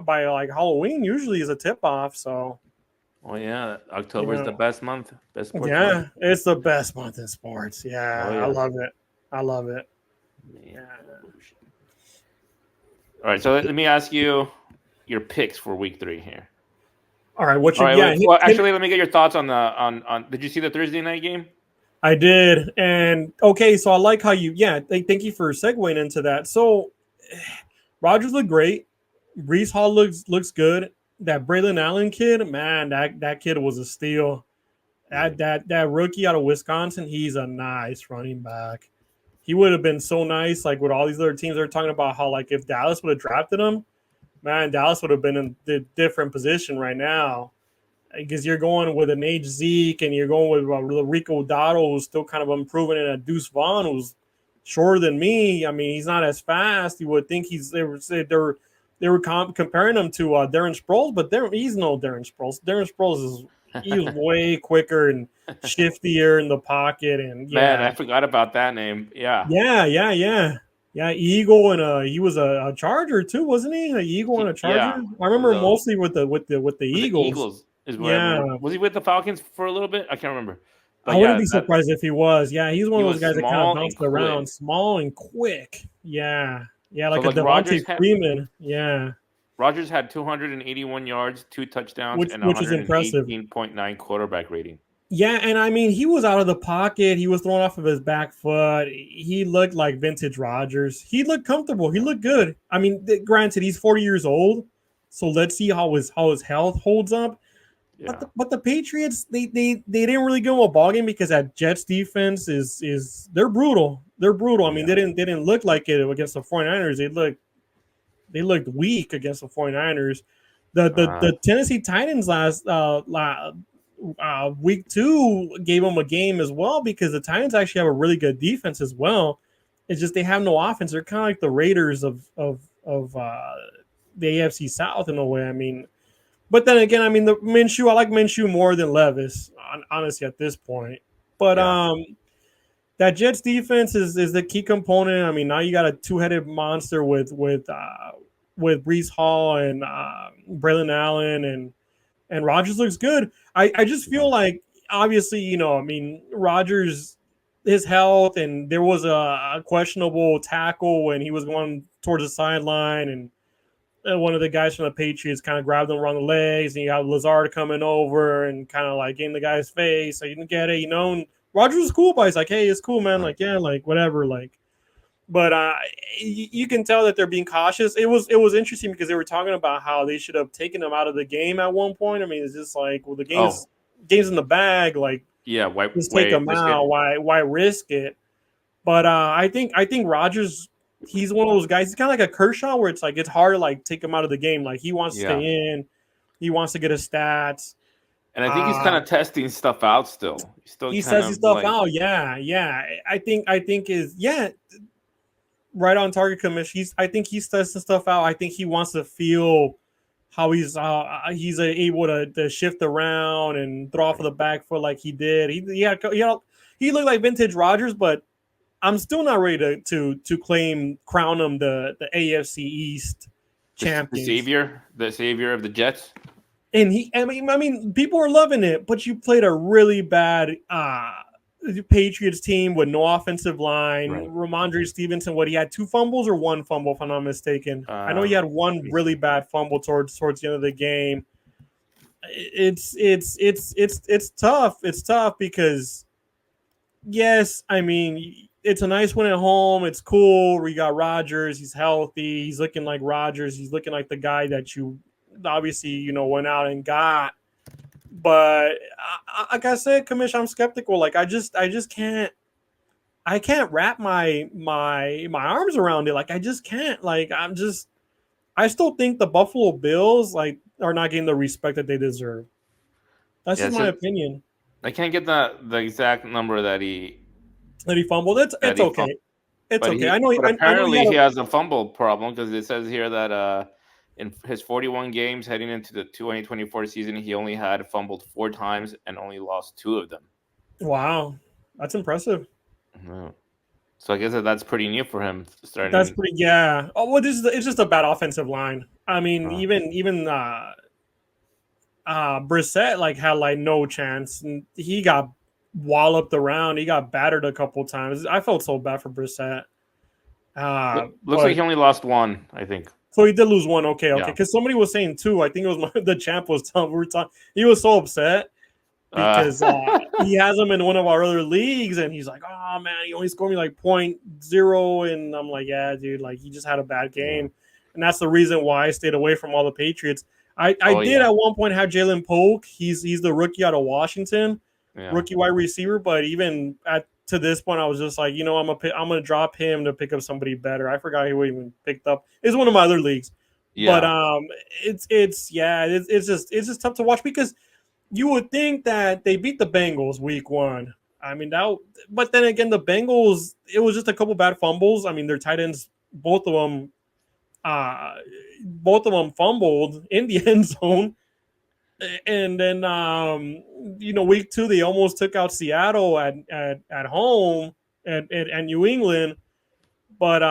B: by like Halloween. Usually is a tip off. So
A: Oh yeah,
B: you
A: October is the
B: know,
A: best month, best sports month.
B: yeah, it's the best month in sports.
A: Oh
B: Yeah, I
A: yeah.
B: love it. I love it.
A: Man,
B: Yeah.
A: evolution. All right, so let me ask you your picks for week 3 here.
B: All right, what
A: All
B: you?
A: right.
B: Yeah,
A: Well, actually, let me get your thoughts on the on. Did you see the Thursday night game?
B: I did, and okay, so I like how you. Yeah, thank you for segueing into that. So, Rogers looked great. Brees Hall looks good. That Braylon Allen kid, man, that kid was a steal.
A: Really?
B: That rookie out of Wisconsin, he's a nice running back. He would have been so nice, like with all these other teams. They're talking about how like if Dallas would have drafted him, man, Dallas would have been in the different position right now. Because you're going with an age Zeke and you're going with Rico Dotto, who's still kind of improving, and a Deuce Vaughn, who's shorter than me. I mean, he's not as fast. You would think they were comparing him to Darren Sproles, but he's no Darren Sproles. Darren Sproles is he's way quicker and shiftier in the pocket, and
A: Man,
B: yeah,
A: I forgot about that name. Yeah.
B: yeah. Eagle and he was a Charger too, wasn't he? A Eagle and a
A: Yeah.
B: Charger. I remember
A: The
B: mostly with the
A: was it
B: Eagles.
A: Eagles is what I
B: Yeah,
A: remember. Was he with the Falcons for a little bit? I can't remember.
B: I
A: But
B: wouldn't
A: yeah,
B: be
A: that
B: surprised if he was. Yeah, he's one
A: he
B: of those
A: was
B: guys that kind of
A: small and
B: bounced
A: quick.
B: around, small and quick. Yeah,
A: So
B: like a
A: like
B: Devontae Freeman. Yeah,
A: Rogers had 281 yards, 2 touchdowns, and
B: which is impressive.
A: 118.9 quarterback rating.
B: Yeah, and I mean, he was out of the pocket. He was throwing off of his back foot. He looked like vintage Rodgers. He looked comfortable. He
A: Yeah.
B: looked good. I mean, granted, he's 40 years old, so let's see how his health holds up.
A: Yeah.
B: But the Patriots they didn't really give him a ball game because that Jets defense is they're brutal. They're brutal. I mean,
A: Yeah.
B: they didn't look like it against the 49ers. They looked weak against the 49ers. The Tennessee Titans week 2 gave them a game as well because the Titans actually have a really good defense as well. It's just they have no offense. They're kind of like the Raiders of the AFC South in a way. I mean, but then again, I mean, the Minshew, I like Minshew more than Levis, honestly, at this point. But
A: Yeah.
B: that Jets defense is the key component. I mean, now you got a two-headed monster with Brees Hall and Braylon Allen, and Rodgers looks good. I just feel like obviously, you know, I mean, Rodgers, his health, and there was a questionable tackle when he was going towards the sideline, and one of the guys from the Patriots kind of grabbed him around the legs, and you got Lazard coming over and kind of like in the guy's face. So you didn't get it, you know. And Rogers was cool, but he's like, "Hey, it's cool, man. Like, yeah, like whatever, like." But you can tell that they're being cautious. It was interesting because they were talking about how they should have taken him out of the game at one point. I mean, it's just like, well, the game's in the bag. Like,
A: Yeah.
B: just take him
A: Risk
B: out.
A: it.
B: Why risk it? But I think Rogers, he's one of those guys. He's kind of like a Kershaw, where it's like it's hard to like take him out of the game. Like he wants to
A: Yeah.
B: stay in, he wants to get his stats.
A: And I think he's kind
B: Uh,
A: of testing stuff out still. He's still
B: he
A: kind
B: says his
A: of
B: stuff
A: like
B: out. Yeah, yeah. I think is right on target, commission. I think he's testing stuff out. I think he wants to feel how he's able to shift around and throw off of the back foot like he did. He looked like vintage Rogers, but I'm still not ready to crown him the AFC East champions.
A: the savior of the Jets.
B: And I mean, people are loving it, but you played a really bad Patriots team with no offensive line.
A: Right.
B: Ramondre Stevenson, what he had 2 fumbles or 1 fumble, if I'm not mistaken. I know he had one really bad fumble towards the end of the game. It's tough. It's tough because yes, I mean it's a nice win at home. It's cool. We got Rodgers. He's healthy. He's looking like Rodgers. He's looking like the guy that you obviously went out and got. But like I said, Commish, I'm skeptical. Like I just can't wrap my arms around it. Like I just can't. Like I still think the Buffalo Bills like are not getting the respect that they deserve. That's
A: Yeah,
B: just my
A: so
B: opinion.
A: I can't get the exact number
B: That he fumbled.
A: that
B: It's
A: he fumbled.
B: okay. It's okay. I know.
A: But
B: I know he
A: apparently
B: had
A: he
B: a.
A: has a fumble problem because it says here that in his 41 games heading into the 2024 season, he only had fumbled 4 times and only lost 2 of them.
B: Wow, that's impressive.
A: Yeah. So I guess that's pretty new for him
B: That's
A: starting.
B: pretty. Yeah. Oh well, it's just a bad offensive line. I mean,
A: Uh,
B: even Brissett like had like no chance, and he got walloped around. He got battered a couple times. I felt so bad for Brissett.
A: looks like
B: But
A: he only lost 1, I think.
B: so he did lose one. Okay, okay.
A: Yeah.
B: Because somebody was saying two. I think it was the champ was telling. We were talking. He was so upset because he has him in one of our other leagues, and he's like, "Oh man, he only scored me like .0," and I'm like, "Yeah, dude, like he just had a bad
A: Yeah.
B: game," and that's the reason why I stayed away from all the Patriots. I
A: Oh
B: did
A: yeah.
B: at one point have Jalen Polk. He's the rookie out of Washington,
A: Yeah.
B: rookie wide receiver. But even at to this point, I was just like, I'm gonna drop him to pick up somebody better. I forgot he even picked up. It's one of my other leagues, but
A: Yeah.
B: it's just tough to watch because you would think that they beat the Bengals week one. I mean that, but then again, the Bengals, it was just a couple bad fumbles. I mean, their tight ends, uh, both of them fumbled in the end zone, and then week two they almost took out Seattle at home and New England. But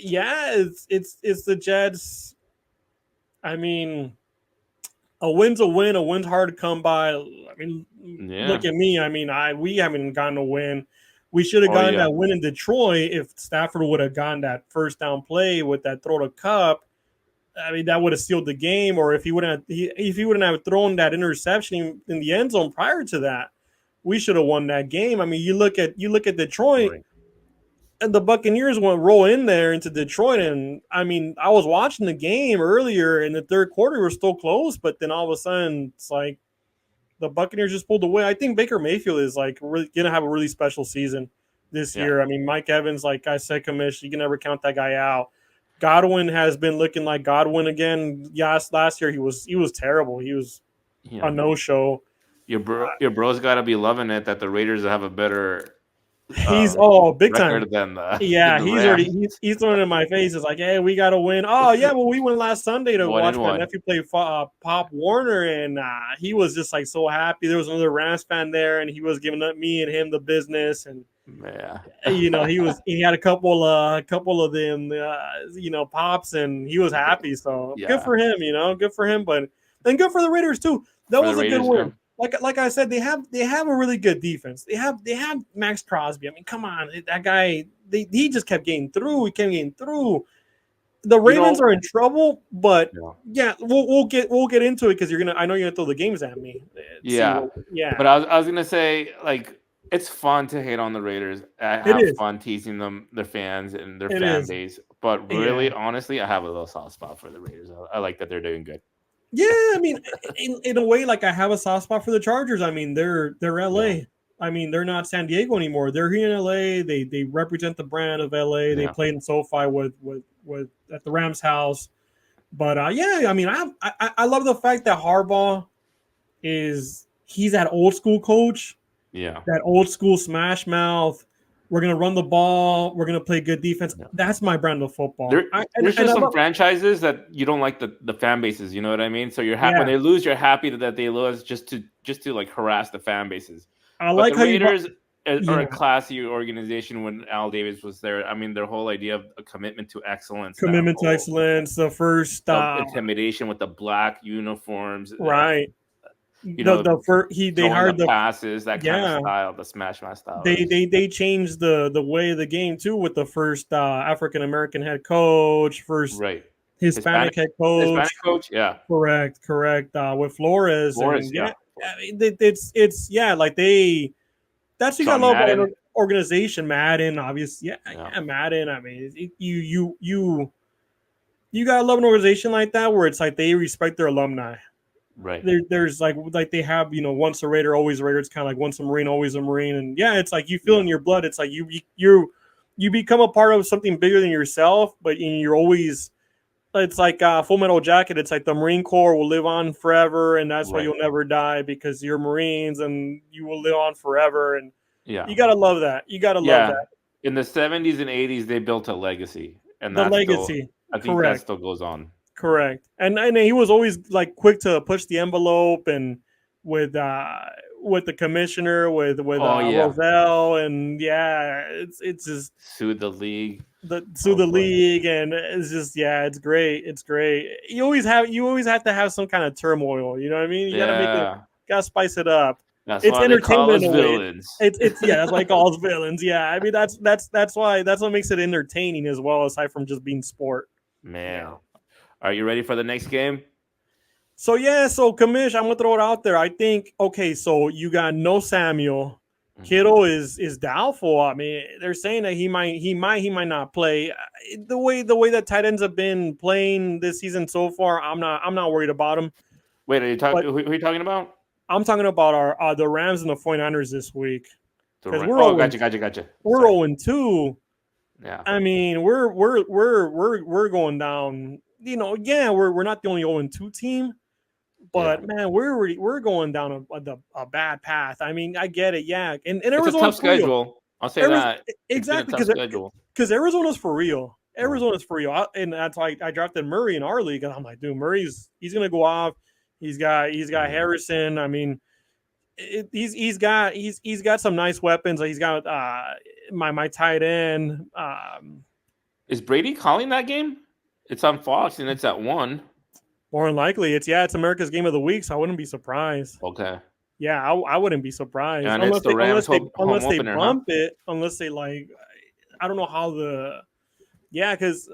B: yeah, it's the Jets. I mean, a win's a win. A win's hard to come by. I mean,
A: Yeah.
B: look at me. I mean, we haven't gotten a win. We should have
A: Oh
B: gotten
A: yeah.
B: that win in Detroit if Stafford would have gotten that first down play with that throw to Cup. I mean, that would have sealed the game. Or if he wouldn't have thrown that interception in the end zone prior to that, we should have won that game. I mean, you look at Detroit,
A: Right.
B: and the Buccaneers went roll in there into Detroit. And I mean, I was watching the game earlier in the third quarter. We were still close, but then all of a sudden, it's like the Buccaneers just pulled away. I think Baker Mayfield is like really gonna have a really special season this
A: Yeah.
B: year. I mean, Mike Evans, like I said, commish, you can never count that guy out. Godwin has been looking like Godwin again. Yes, last year he was terrible. He was a
A: Yeah.
B: no show.
A: Your bro's got to be loving it that the Raiders have a better
B: He's
A: uh,
B: big time.
A: record than
B: Yeah,
A: the
B: he's already
A: Rams.
B: he's throwing it in my face. It's like, hey, we got to win. Oh yeah, well we went last Sunday to
A: One
B: watch
A: and
B: my
A: one.
B: nephew play Pop Warner, and he was just like so happy. There was another Rams fan there, and he was giving up me and him the business, and
A: Yeah.
B: he had a couple of them pops, and he was happy. So good
A: Yeah.
B: for him, good for him, but then good for the Raiders too. That
A: For the
B: was a good
A: Raiders, yeah.
B: win. Like I said, they have a really good defense. They have Max Crosby. I mean, come on, that guy. He just kept getting through. He kept getting through. The
A: You
B: Ravens
A: know,
B: are in trouble, but
A: yeah.
B: yeah, we'll get into it because I know you're gonna throw the games at me. See,
A: Yeah.
B: yeah,
A: But I was gonna say, like, it's fun to hate on the Raiders. I
B: it
A: have
B: is.
A: fun teasing them, their fans and their
B: It
A: fan
B: is.
A: base. But
B: Yeah.
A: really, honestly, I have a little soft spot for the Raiders. I like that they're doing good.
B: Yeah, I mean, in a way, like I have a soft spot for the Chargers. I mean, they're
A: Yeah.
B: LA. I mean, they're not San Diego anymore. They're here in LA. They represent the brand of LA. They
A: Yeah,
B: played in SoFi with at the Rams house. But yeah, I mean, I love the fact that Harbaugh he's that old school coach,
A: yeah,
B: that old school smash mouth. We're gonna run the ball. We're gonna play good defense.
A: yeah.
B: That's my brand of football.
A: There, there's
B: And
A: just
B: I
A: some
B: love,
A: franchises that you don't like the fan bases. You know what I mean? So you're happy when
B: yeah,
A: they lose. You're happy that they lose just to like harass the fan bases.
B: I
A: But
B: like
A: the
B: how you brought,
A: Raiders are
B: yeah,
A: a classy organization. When Al Davis was there, I mean, their whole idea of a commitment to excellence, that
B: commitment to
A: whole
B: excellence. The first,
A: the intimidation with the black uniforms,
B: right,
A: you know,
B: the first they
A: throwing the
B: hired the
A: passes, that kind of
B: yeah.
A: style, the smash mouth style.
B: They changed the way of the game too with the first African American head coach, first
A: Right. Hispanic
B: Hispanic head coach.
A: Hispanic coach, yeah.
B: Correct. With Flores,
A: Flores,
B: and
A: yeah.
B: yeah, I mean, it's yeah, like that's what you gotta
A: Sean
B: love about
A: Madden,
B: an organization. Madden, obviously,
A: yeah.
B: Madden. I mean, you gotta love an organization like that where it's like they respect their alumni.
A: Right.
B: There's like they have, once a Raider always a Raider. It's kind of like once a Marine always a Marine, and yeah, it's like you feel
A: Yeah.
B: in your blood. It's like you become a part of something bigger than yourself, but you're always. It's like Full Metal Jacket. It's like the Marine Corps will live on forever, and that's why
A: Right.
B: you'll never die because you're Marines and you will live on forever. And
A: Yeah.
B: you gotta love that. You gotta love
A: Yeah.
B: that.
A: In the 70s and 80s, they built a legacy. And
B: The
A: that's still
B: legacy,
A: I think that
B: correct.
A: still goes on.
B: Correct. And he was always like quick to push the envelope and with uh with the commissioner with
A: Oh yeah.
B: Roselle, and yeah, it's just
A: Sued the league.
B: through
A: Oh
B: the
A: boy.
B: league, and it's just, yeah, it's great. It's great. You always have to have some kind of turmoil, you know what I mean? You got to make it,
A: Yeah.
B: got to spice it up.
A: That's
B: It's
A: why they call
B: entertainment
A: us
B: in a way.
A: villains.
B: It's yeah, that's why I call us villains. Yeah, I mean that's what makes it entertaining as well, aside from just being sport.
A: Man.
B: Yeah.
A: Are you ready for the next game?
B: So yeah, so Kamish, I'm gonna throw it out there. I think, okay, so you got no Samuel.
A: Mhm.
B: Kittle is doubtful. I mean, they're saying that he might not play. The way that tight ends have been playing this season so far, I'm not worried about him.
A: Wait, are you
B: But
A: talking? Who are you talking about?
B: I'm talking about our the Rams and the 49ers this week, because we're
A: Oh,
B: 0
A: gotcha.
B: we're
A: Sorry.
B: 0-2.
A: Yeah.
B: I mean, we're going down. Yeah, we're not the only 0-2 team.
A: Yeah.
B: But man, we're going down a bad path. I mean, I get it, yeah, and
A: It's a tough
B: Arizona's for real.
A: schedule. I'll say
B: Arizona,
A: that. It's been a
B: exactly,
A: tough schedule.
B: because Arizona's for real.
A: Yeah.
B: Arizona's for real, and that's why I drafted Murray in our league, and I'm like, dude, he's gonna go off. He's got Harrison. I mean, he's got some nice weapons. He's got my tight end.
A: Is Brady calling that game? It's on Fox and it's at 1.
B: More than likely, it's America's Game of the Week, so I wouldn't be surprised.
A: Okay.
B: Yeah, I wouldn't be surprised
A: And it's the Rams home
B: unless they
A: opener, huh?
B: bump it, unless they like, I don't know how because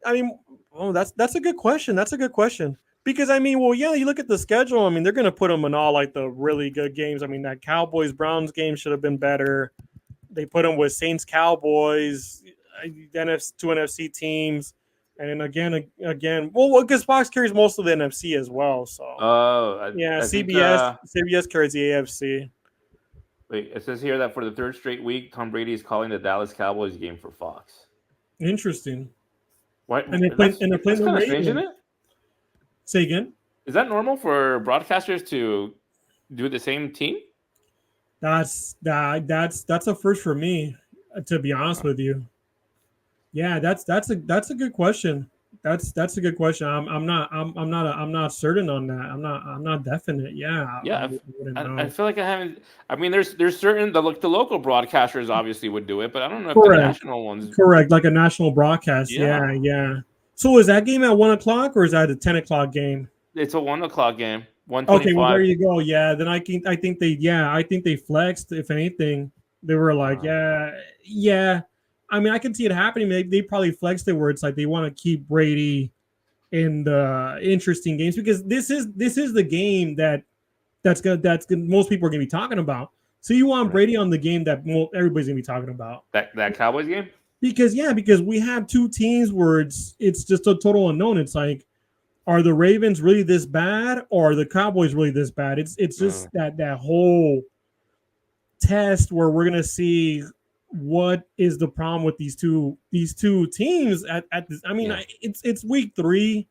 B: I mean, oh, that's a good question. That's a good question. Because I mean, well, yeah, you look at the schedule. I mean, they're going to put them in all like the really good games. I mean, that Cowboys Browns game should have been better. They put them with Saints Cowboys, two NFC teams, and then again, well, because Fox carries most of the NFC as well. So
A: Oh,
B: yeah,
A: I think.
B: CBS carries the AFC.
A: Wait, it says here that for the third straight week, Tom Brady is calling the Dallas Cowboys game for Fox.
B: Interesting.
A: What?
B: And they're playing the
A: That's kind of strange, isn't
B: Ravens.
A: it?
B: Say again.
A: Is that normal for broadcasters to do the same team?
B: That's a first for me, to be honest with you. Yeah, that's a good question. That's a good question. I'm not certain on that. I'm not definite. Yeah,
A: Yeah,
B: wouldn't
A: I
B: know.
A: feel like I haven't. I mean, there's certain the local broadcasters obviously would do it, but I don't know if the
B: Correct,
A: national ones.
B: correct. Like a national broadcast.
A: Yeah,
B: Yeah. So is that game at 1 o'clock or is that a 10 o'clock game?
A: it's a 1 o'clock game,
B: Okay, well
A: 1:25.
B: there you go. Yeah, then I think they flexed. If anything, they were like,
A: Uh,
B: yeah. I mean, I can see it happening. They probably flexed it where it's like they want to keep Brady in the interesting games, because this is the game that's most people are gonna be talking about. So you want
A: right.
B: Brady on the game that everybody's gonna be talking about,
A: That Cowboys game.
B: because we have two teams where it's just a total unknown. It's like, are the Ravens really this bad, or are the Cowboys really this bad? It's just
A: Uh,
B: that whole test where we're gonna see what is the problem with these two teams at this. I mean,
A: Yeah.
B: it's week 3,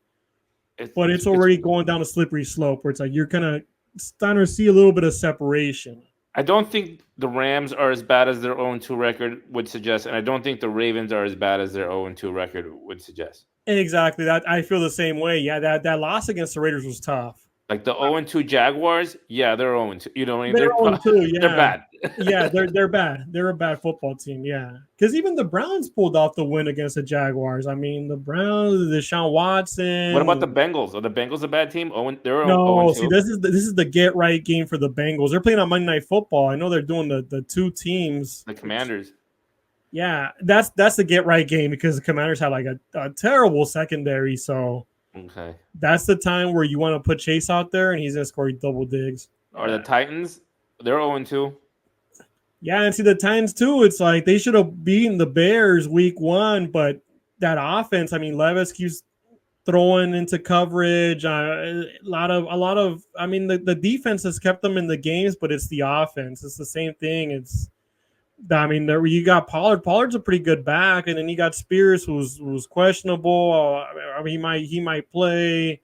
A: It's
B: but
A: it's
B: it's
A: it's.
B: already going down a slippery slope where it's like you're kind of starting to see a little bit of separation.
A: I don't think the Rams are as bad as their 0-2 record would suggest, and I don't think the Ravens are as bad as their 0-2 record would suggest.
B: Exactly. That I feel the same way. Yeah, that loss against the Raiders was tough.
A: Like the 0-2 Jaguars, yeah, they're 0-2. You know what I mean?
B: They're 0-2,
A: They're
B: yeah.
A: bad.
B: Yeah, they're bad. They're a bad football team, yeah. Because even the Browns pulled off the win against the Jaguars. I mean, the Browns, Deshaun
A: What about the
B: Watson.
A: Bengals? Are the Bengals a bad team? They're
B: No, see,
A: 0-2.
B: this is the get right game for the Bengals. They're playing on Monday Night Football. I know they're doing the two teams.
A: The Commanders.
B: Yeah, that's the get right game because the Commanders have like a terrible secondary. So
A: Okay.
B: that's the time where you want to put Chase out there and he's gonna score double digs.
A: Are the Titans? They're 0-2.
B: Yeah, and see the Titans too. It's like they should have beaten the Bears week 1, but that offense. I mean, Levis keeps throwing into coverage. A lot of. I mean, the defense has kept them in the games, but it's the offense. It's the same thing. I mean, there you got Pollard. Pollard's a pretty good back, and then you got Spears, who's questionable. I mean, he might play.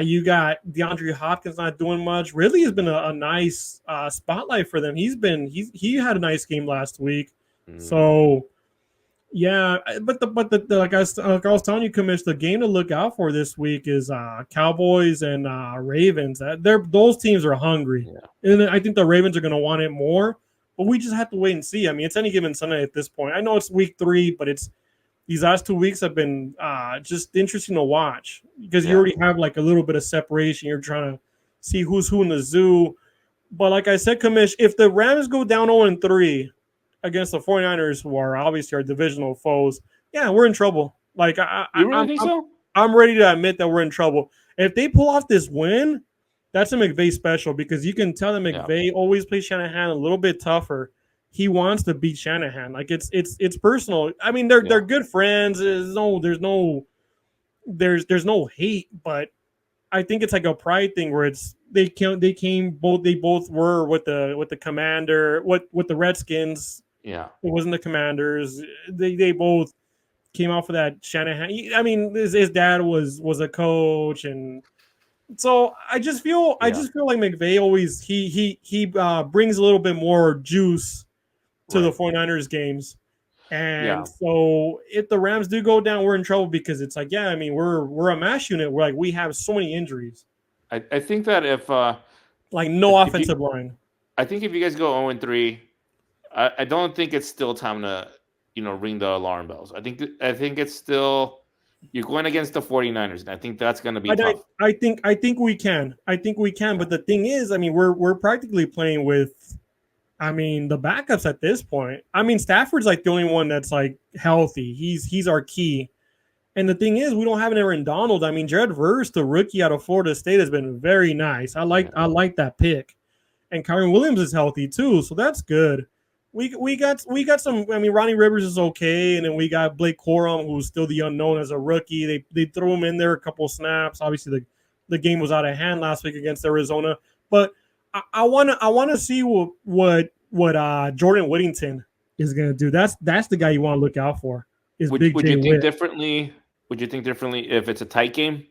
B: You got DeAndre Hopkins not doing much. Ridley has been a nice spotlight for them. He had a nice game last week. So yeah, but like I was telling you, Commish, the game to look out for this week is Cowboys and Ravens. Those teams are hungry,
A: Yeah.
B: and I think the Ravens are going to want it more. But we just have to wait and see. I mean, it's any given Sunday at this point. I know it's week 3, but it's these last 2 weeks have been just interesting to watch because you already have like a little bit of separation. You're trying to see who's who in the zoo. But like I said, Commish, if the Rams go down 0-3 against the 49ers, who are obviously our divisional foes, yeah, we're in trouble. Like
A: You really think so?
B: I'm ready to admit that we're in trouble. If they pull off this win, that's a McVay special because you can tell that McVay always plays Shanahan a little bit tougher. He wants to beat Shanahan. Like it's personal. I mean, they're good friends. There's no hate, but I think it's like a pride thing where it's they both were with the commander, with the Redskins.
A: Yeah.
B: It wasn't the Commanders. They both came off of that Shanahan. I mean, his dad was a coach, and so I just feel like McVay always he brings a little bit more juice to the 49ers games. And so if the Rams do go down, we're in trouble because it's like, I mean, we're a mash unit. We're like, we have so many injuries.
A: I think that if
B: offensive line.
A: I think if you guys go 0-3, I don't think it's still time to ring the alarm bells. I think it's still you're going against the 49ers, and I think that's going to be tough.
B: I think we can. But the thing is, I mean, we're practically playing with, I mean, the backups at this point. I mean, Stafford's like the only one that's like healthy. He's our key. And the thing is, we don't have an Aaron Donald. I mean, Jared Verse, the rookie out of Florida State, has been very nice. I like that pick. And Kyron Williams is healthy too, so that's good. We got some. I mean, Ronnie Rivers is okay, and then we got Blake Corum, who's still the unknown as a rookie. They threw him in there a couple snaps. Obviously, the game was out of hand last week against Arizona, but I want to see what Jordan Whittington is going to do. That's the guy you want to look out for.
A: Would you think differently? Would you think differently if it's a tight game,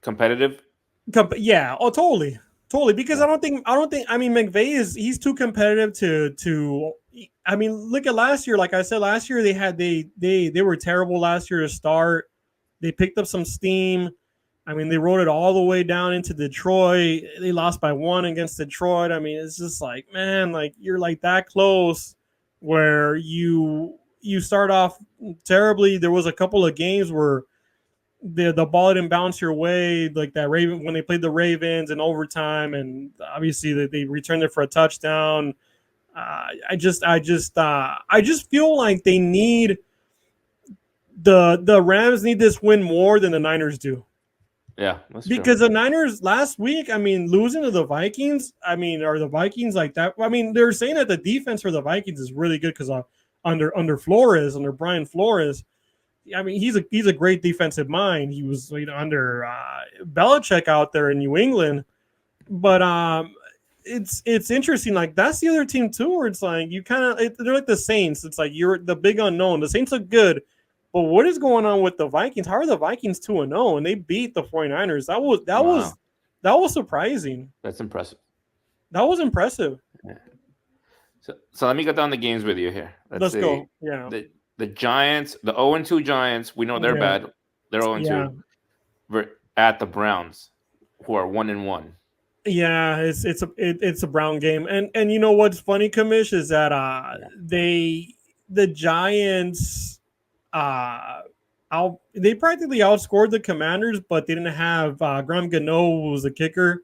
A: competitive?
B: Yeah. Oh, totally. Because I don't think. I mean, McVay he's too competitive to. I mean, look at last year. Like I said, last year they were terrible last year to start. They picked up some steam. I mean, they rode it all the way down into Detroit. They lost by 1 against Detroit. I mean, it's just like, man, like you're like that close where you start off terribly. There was a couple of games where the ball didn't bounce your way, like that Raven when they played the Ravens in overtime, and obviously they returned it for a touchdown. I just feel like they need the Rams need this win more than the Niners do.
A: Yeah, that's
B: because
A: true.
B: The Niners last week, I mean, losing to the Vikings, I mean, are the Vikings like that? I mean, they're saying that the defense for the Vikings is really good because under Flores, under Brian Flores. I mean, he's a great defensive mind. He was under Belichick out there in New England, but it's interesting. Like that's the other team too, where it's like you kind of they're like the Saints. It's like you're the big unknown. The Saints look good, but what is going on with the Vikings? How are the Vikings 2-0 and they beat the 49ers?
A: Wow,
B: That was surprising.
A: that's impressive.
B: That was impressive.
A: Yeah. So let me go down the games with you here. Let's
B: Let's
A: see.
B: go. Yeah,
A: The Giants, the 0-2 Giants, we know they're
B: yeah,
A: bad. They're
B: yeah.
A: 0-2. We're at the Browns, who are 1-1.
B: Yeah, it's a Brown game, and you know what's funny, Kamish, is that
A: Yeah.
B: the Giants they practically outscored the Commanders, but they didn't have Graham Gano, who was the kicker,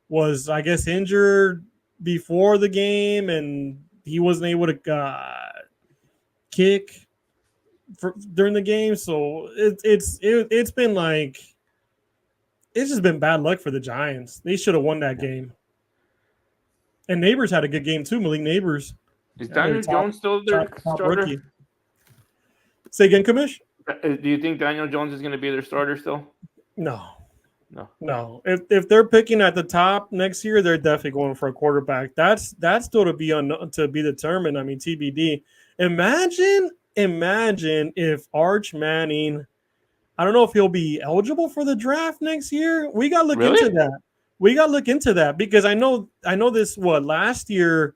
B: was I guess injured before the game, and he wasn't able to kick during the game. So it's been like it's just been bad luck for the Giants. They should have won that game. And Neighbors had a good game too. Malik Neighbors,
A: Is
B: their
A: Daniel Jones still their
B: top
A: starter?
B: rookie. Say again, Kamish?
A: Do you think Daniel Jones is going to be their starter still?
B: No,
A: No.
B: no. If they're picking at the top next year, they're definitely going for a quarterback. That's still to be determined. I mean, TBD. Imagine if Arch Manning. I don't know if he'll be eligible for the draft next year. We got to look into
A: Really?
B: that. We got to look into that because I know this. What last year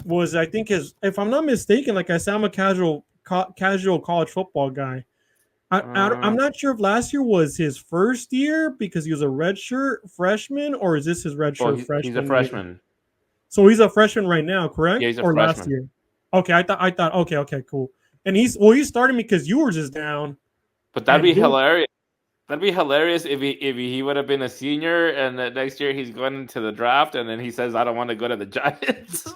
B: was? I think is if I'm not mistaken. Like I said, I'm a casual college football guy. I'm not sure if last year was his first year because he was a redshirt freshman, or is this his
A: Well,
B: redshirt
A: he's a
B: freshman year?
A: freshman.
B: So he's a freshman right now,
A: Yeah,
B: correct?
A: he's a
B: Or last
A: freshman.
B: year? Okay, I thought. Okay, cool. And he's starting because yours is down,
A: But that'd
B: and
A: be hilarious. That'd be hilarious if he would have been a senior and the next year he's going into the draft and then he says I don't want to go to the Giants.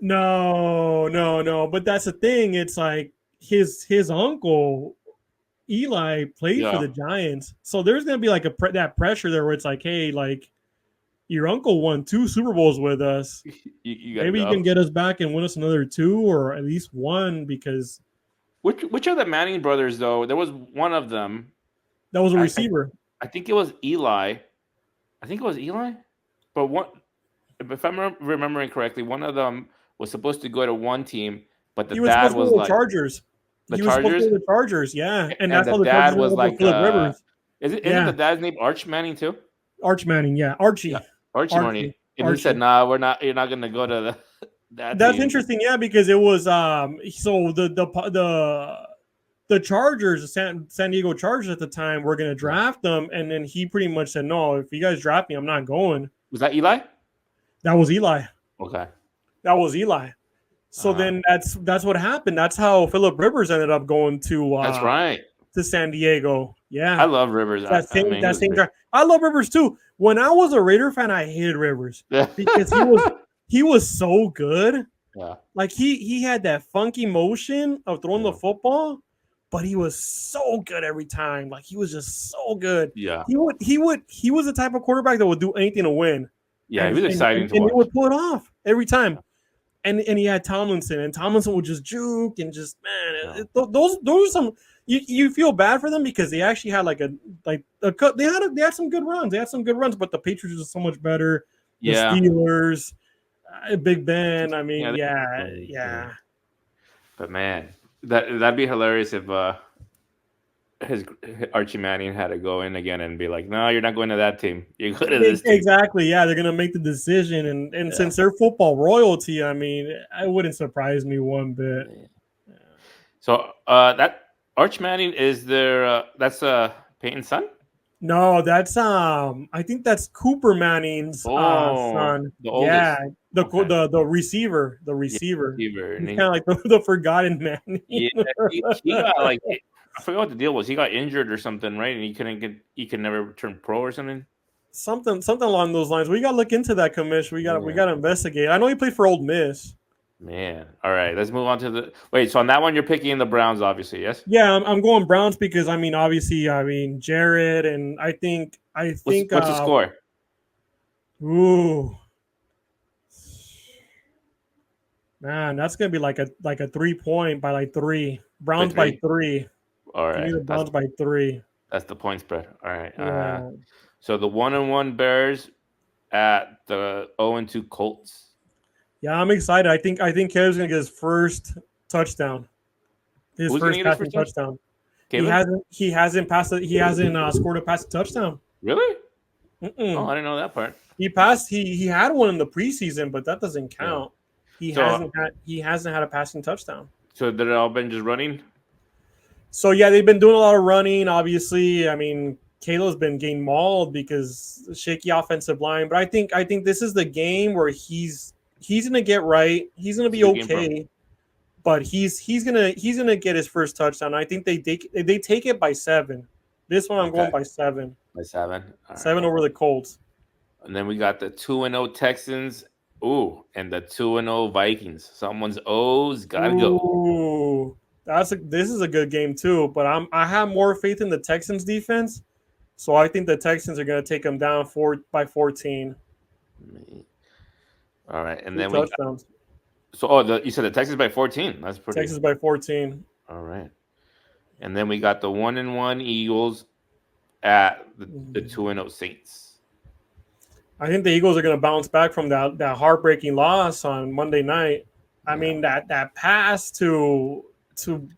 B: no. But that's the thing. It's like his uncle Eli played for
A: Yeah,
B: the Giants, so there's gonna be like that pressure there where it's like, hey, like your uncle won 2 Super Bowls with us.
A: you got to
B: Maybe you can
A: go.
B: get us back and win us another 2 or at least 1 because
A: Which are the Manning brothers though? There was one of them.
B: that was a
A: I, I
B: receiver.
A: I think it was Eli. I think it was Eli. But if I'm remembering correctly, one of them was supposed to go to one team, but the
B: He was
A: dad
B: supposed to go
A: was
B: to the
A: like
B: Chargers.
A: the
B: He was supposed to
A: Chargers,
B: go to the Chargers, yeah. And
A: and
B: that's
A: the
B: how the Chargers
A: dad
B: ended
A: was
B: up with
A: like,
B: Philip Rivers.
A: isn't the
B: Yeah.
A: dad's name Arch Manning too?
B: Arch Manning, yeah.
A: Yeah,
B: Archie.
A: Archie Manning. And he said,
B: Archie.
A: "Nah, we're not. You're not gonna go to that
B: That's
A: team."
B: interesting, yeah, because it was so the Chargers, the San Diego Chargers at the time were gonna
A: Yeah.
B: draft them, and then he pretty much said, no, if you guys draft me, I'm not going.
A: Was that Eli?
B: That was Eli.
A: Okay.
B: That was Eli. So
A: Uh,
B: then that's what happened. That's how Philip Rivers ended up going
A: that's right.
B: to San Diego.
A: I
B: Yeah.
A: love Rivers. I mean, he
B: That
A: was
B: same
A: great.
B: draft. I love Rivers too. When I was a Raider fan, I hated Rivers
A: Yeah.
B: because he was so good.
A: Yeah.
B: Like he had that funky motion of throwing the
A: Yeah.
B: football, but he was so good every time. Like he was just so good.
A: Yeah.
B: He was the type of quarterback that would do anything to win.
A: Yeah. He was exciting to
B: And he
A: watch.
B: would pull it off every time. And he had Tomlinson, and Tomlinson would just juke and just man, those are some you feel bad for them because they actually had they had some good runs. They had some good runs, but the Patriots are so much better. The
A: Yeah.
B: Steelers, Big Ben. I mean,
A: Yeah.
B: yeah.
A: But man, that'd be hilarious if his Archie Manning had to go in again and be like, "No, you're not going to that team. You go to this team."
B: Exactly. Yeah, they're gonna make the decision, and since they're football royalty, I mean, it wouldn't surprise me one bit.
A: Yeah. So that Arch Manning is their that's Peyton's son.
B: No, that's I think that's Cooper Manning's
A: Oh,
B: son.
A: the
B: Yeah,
A: oldest.
B: the
A: Okay.
B: the receiver,
A: Yeah, receiver.
B: He's kind of like the forgotten Manning.
A: Yeah, he got like I forgot what the deal was. He got injured or something, right? And he could never turn pro or something.
B: something along those lines. We got to look into that, commission. We got to investigate. I know he played for Old Miss.
A: Man, all right. Let's move on to the wait. So on that one, you're picking the Browns, obviously, yes.
B: Yeah, I'm going Browns because I mean, obviously, I mean Jared, and I think
A: What's the score?
B: Ooh, man, that's gonna be like a 3-point by like 3. Browns by 3.
A: All
B: Give me
A: right,
B: the Browns by 3.
A: that's the point spread. All right.
B: Yeah.
A: So the 1-1 Bears at the 0-2 Colts.
B: Yeah, I'm excited. I think Caleb's gonna get his first touchdown. His
A: Who's gonna
B: first
A: get his
B: passing
A: first touch?
B: touchdown.
A: Caleb?
B: He hasn't passed it. He hasn't scored a passing touchdown.
A: Really? Oh,
B: Mm-mm.
A: I didn't know that part.
B: He passed. He had one in the preseason, but that doesn't
A: Yeah.
B: count.
A: So
B: He hasn't had a passing touchdown.
A: so did it all been just running?
B: So yeah, they've been doing a lot of running. Obviously, I mean, Kalo's been getting mauled because shaky offensive line. But I think this is the game where he's gonna get right. He's gonna
A: This
B: be
A: is the game for him.
B: okay. But he's gonna get his first touchdown. I think they take it by 7. This one I'm
A: Okay.
B: going by 7.
A: By 7. All right.
B: 7 over the Colts.
A: And then we got the 2-0 Texans. Ooh, and the 2-0 Vikings. Someone's O's gotta go.
B: Ooh, this is a good game too. But I have more faith in the Texans defense, so I think the Texans are gonna take them down by 14.
A: All right, and
B: 2
A: then
B: touchdowns.
A: you said the Texans by 14. That's pretty.
B: Texas by 14.
A: All right, and then we got the 1-1 Eagles at the 2-0 Saints.
B: I think the Eagles are going to bounce back from that heartbreaking loss on Monday night. I mean that pass to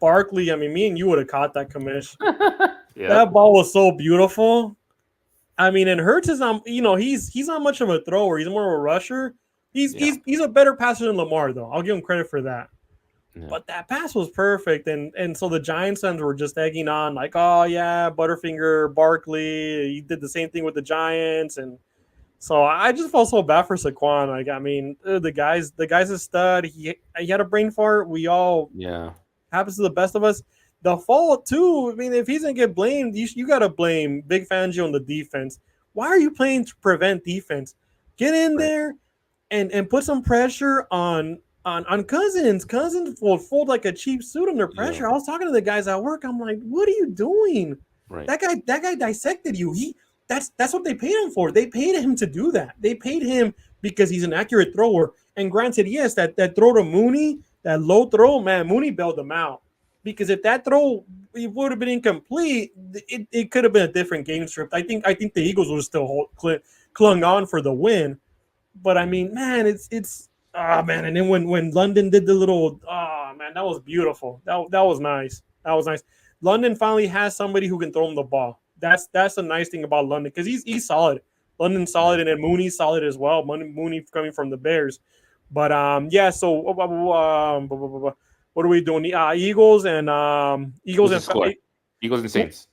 B: Barkley. I mean, me and you would have caught that, commish.
A: Yeah,
B: That ball was so beautiful. I mean, and Hurts is not. He's not much of a thrower. He's more of a rusher. He's a better passer than Lamar, though. I'll give him credit for that.
A: Yeah.
B: But that pass was perfect, and so the Giants fans were just egging on, like, oh yeah, Butterfinger, Barkley. He did the same thing with the Giants, and so I just felt so bad for Saquon. Like, I mean, the guy's a stud. He had a brain fart. We all happens to the best of us. The fault too. I mean, if he's gonna get blamed, you got to blame Big Fangio on the defense. Why are you playing to prevent defense? Get in there and put some pressure on Cousins. Cousins will fold like a cheap suit under pressure. I was talking to the guys at work. I'm like, what are you doing?
A: Right.
B: That guy dissected you. That's what they paid him for. They paid him to do that. They paid him because he's an accurate thrower. And granted, yes, that throw to Mooney, that low throw, man, Mooney bailed him out. Because if that throw would have been incomplete, it could have been a different game script. I think the Eagles would have still clung on for the win. But I mean, man, it's man. And then when London did the little, man, that was beautiful. That was nice. That was nice. London finally has somebody who can throw him the ball. That's the nice thing about London, because he's solid. London's solid, and then Mooney's solid as well. Mooney coming from the Bears. But yeah, so what are we doing? Eagles and
A: Eagles and Saints.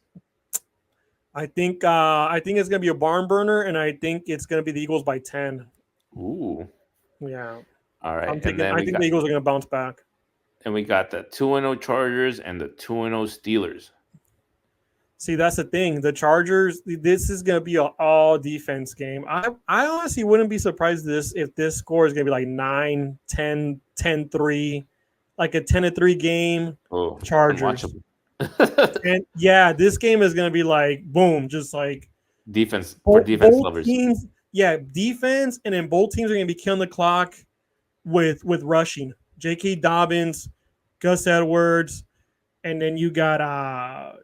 B: I think it's gonna be a barn burner, and I think it's gonna be the Eagles by 10.
A: Ooh.
B: Yeah.
A: All right.
B: I think the Eagles are gonna bounce back.
A: And we got the 2-0 Chargers and the 2-0 Steelers.
B: See, that's the thing. The Chargers, this is going to be an all-defense game. I honestly wouldn't be surprised if this score is going to be like 9, 10, 10-3, like a 10-3 game.
A: Oh,
B: Chargers. And yeah, this game is going to be like, boom, just like
A: defense for defense lovers.
B: Teams, yeah, defense, and then both teams are going to be killing the clock with rushing. J.K. Dobbins, Gus Edwards, and then you got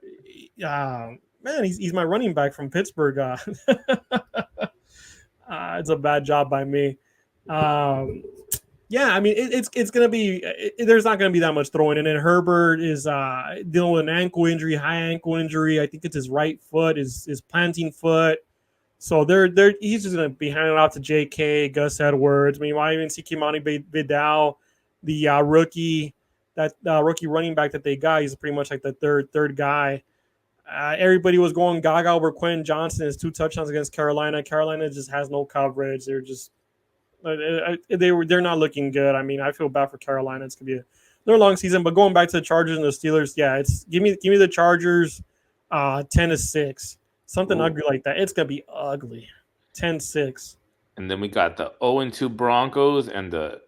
B: man, he's my running back from Pittsburgh. It's a bad job by me. Yeah, I mean it's gonna be. There's not gonna be that much throwing, and then Herbert is dealing with an ankle injury, high ankle injury. I think it's his right foot, his planting foot. So he's just gonna be handing it off to J.K. Gus Edwards. I mean, why even see Kimani Vidal, the rookie running back that they got? He's pretty much like the third guy. Everybody was going gaga over Quentin Johnson. His 2 touchdowns against Carolina. Carolina just has no coverage. They're just they're not looking good. I mean, I feel bad for Carolina. It's gonna be another long season. But going back to the Chargers and the Steelers, yeah, it's give me the Chargers 10-6. Something ugly like that. It's gonna be ugly. 10-6.
A: And then we got the 0-2 Broncos and the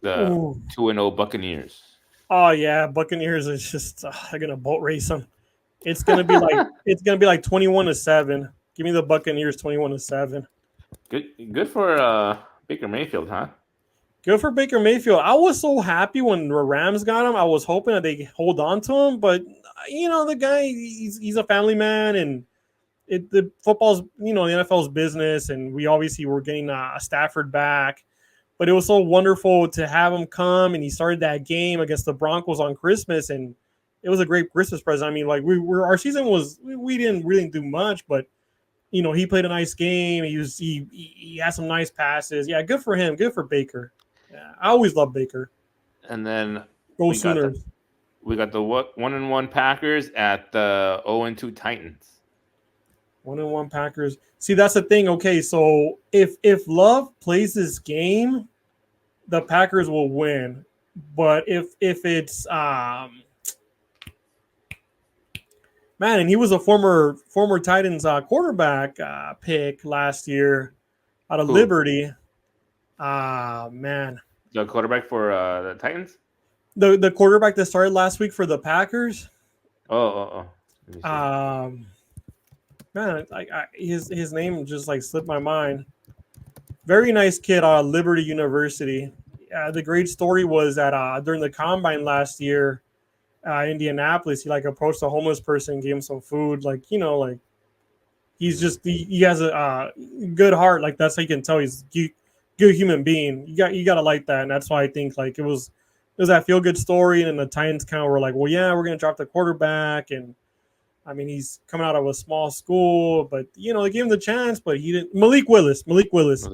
A: 2-0 Buccaneers.
B: Oh yeah, Buccaneers is just they're gonna boat race them. It's gonna be like 21-7. Give me the Buccaneers 21-7.
A: Good for Baker Mayfield, huh?
B: Good for Baker Mayfield. I was so happy when the Rams got him. I was hoping that they hold on to him, but the guy, he's a family man, and the football's, the NFL's business, and we obviously were getting Stafford back, but it was so wonderful to have him come, and he started that game against the Broncos on Christmas, and it was a great Christmas present. I mean, like our season was, we didn't really do much, but he played a nice game. He had some nice passes. Yeah, good for him. Good for Baker. Yeah, I always love Baker.
A: And then
B: Go
A: we got the
B: Sooners.
A: we got the 1-1 Packers at the 0-2 Titans.
B: 1-1 Packers. See, that's the thing. Okay, so if Love plays this game, the Packers will win. But if it's man, and he was a former Titans quarterback pick last year out of
A: Who?
B: Liberty. Man,
A: The quarterback for the Titans?
B: the quarterback that started last week for the Packers.
A: Oh. Let me see.
B: Man, his name just like slipped my mind. Very nice kid out of Liberty University. The great story was that during the combine last year, Indianapolis, he like approached a homeless person, gave him some food, like like he has a good heart. Like that's how you can tell he's a good human being. You got to like that, and that's why I think like it was that feel good story, and then the Titans kind of were like, well, yeah, we're gonna drop the quarterback, and I mean he's coming out of a small school, but they gave him the chance, but he didn't. Malik Willis,
A: Malik was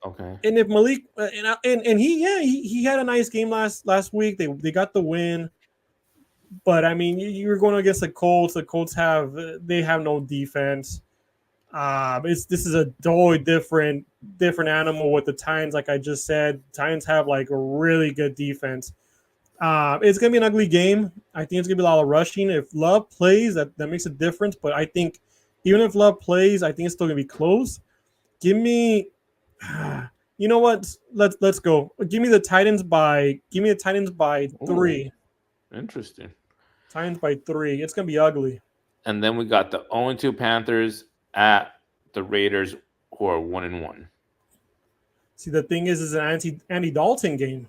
A: okay.
B: and if Malik and he had a nice game last week. They got the win. But I mean, you're going against the Colts. The Colts have no defense. This is a totally different animal with the Titans. Like I just said, Titans have like a really good defense. It's gonna be an ugly game. I think it's gonna be a lot of rushing. If Love plays, that makes a difference. But I think even if Love plays, I think it's still gonna be close. Give me, you know what? Let's go. Give me the Titans by 3.
A: Ooh, interesting.
B: Titans by 3. It's gonna be ugly.
A: And then we got the 0-2 Panthers at the Raiders, who are 1-1.
B: See, the thing is an Andy Dalton game.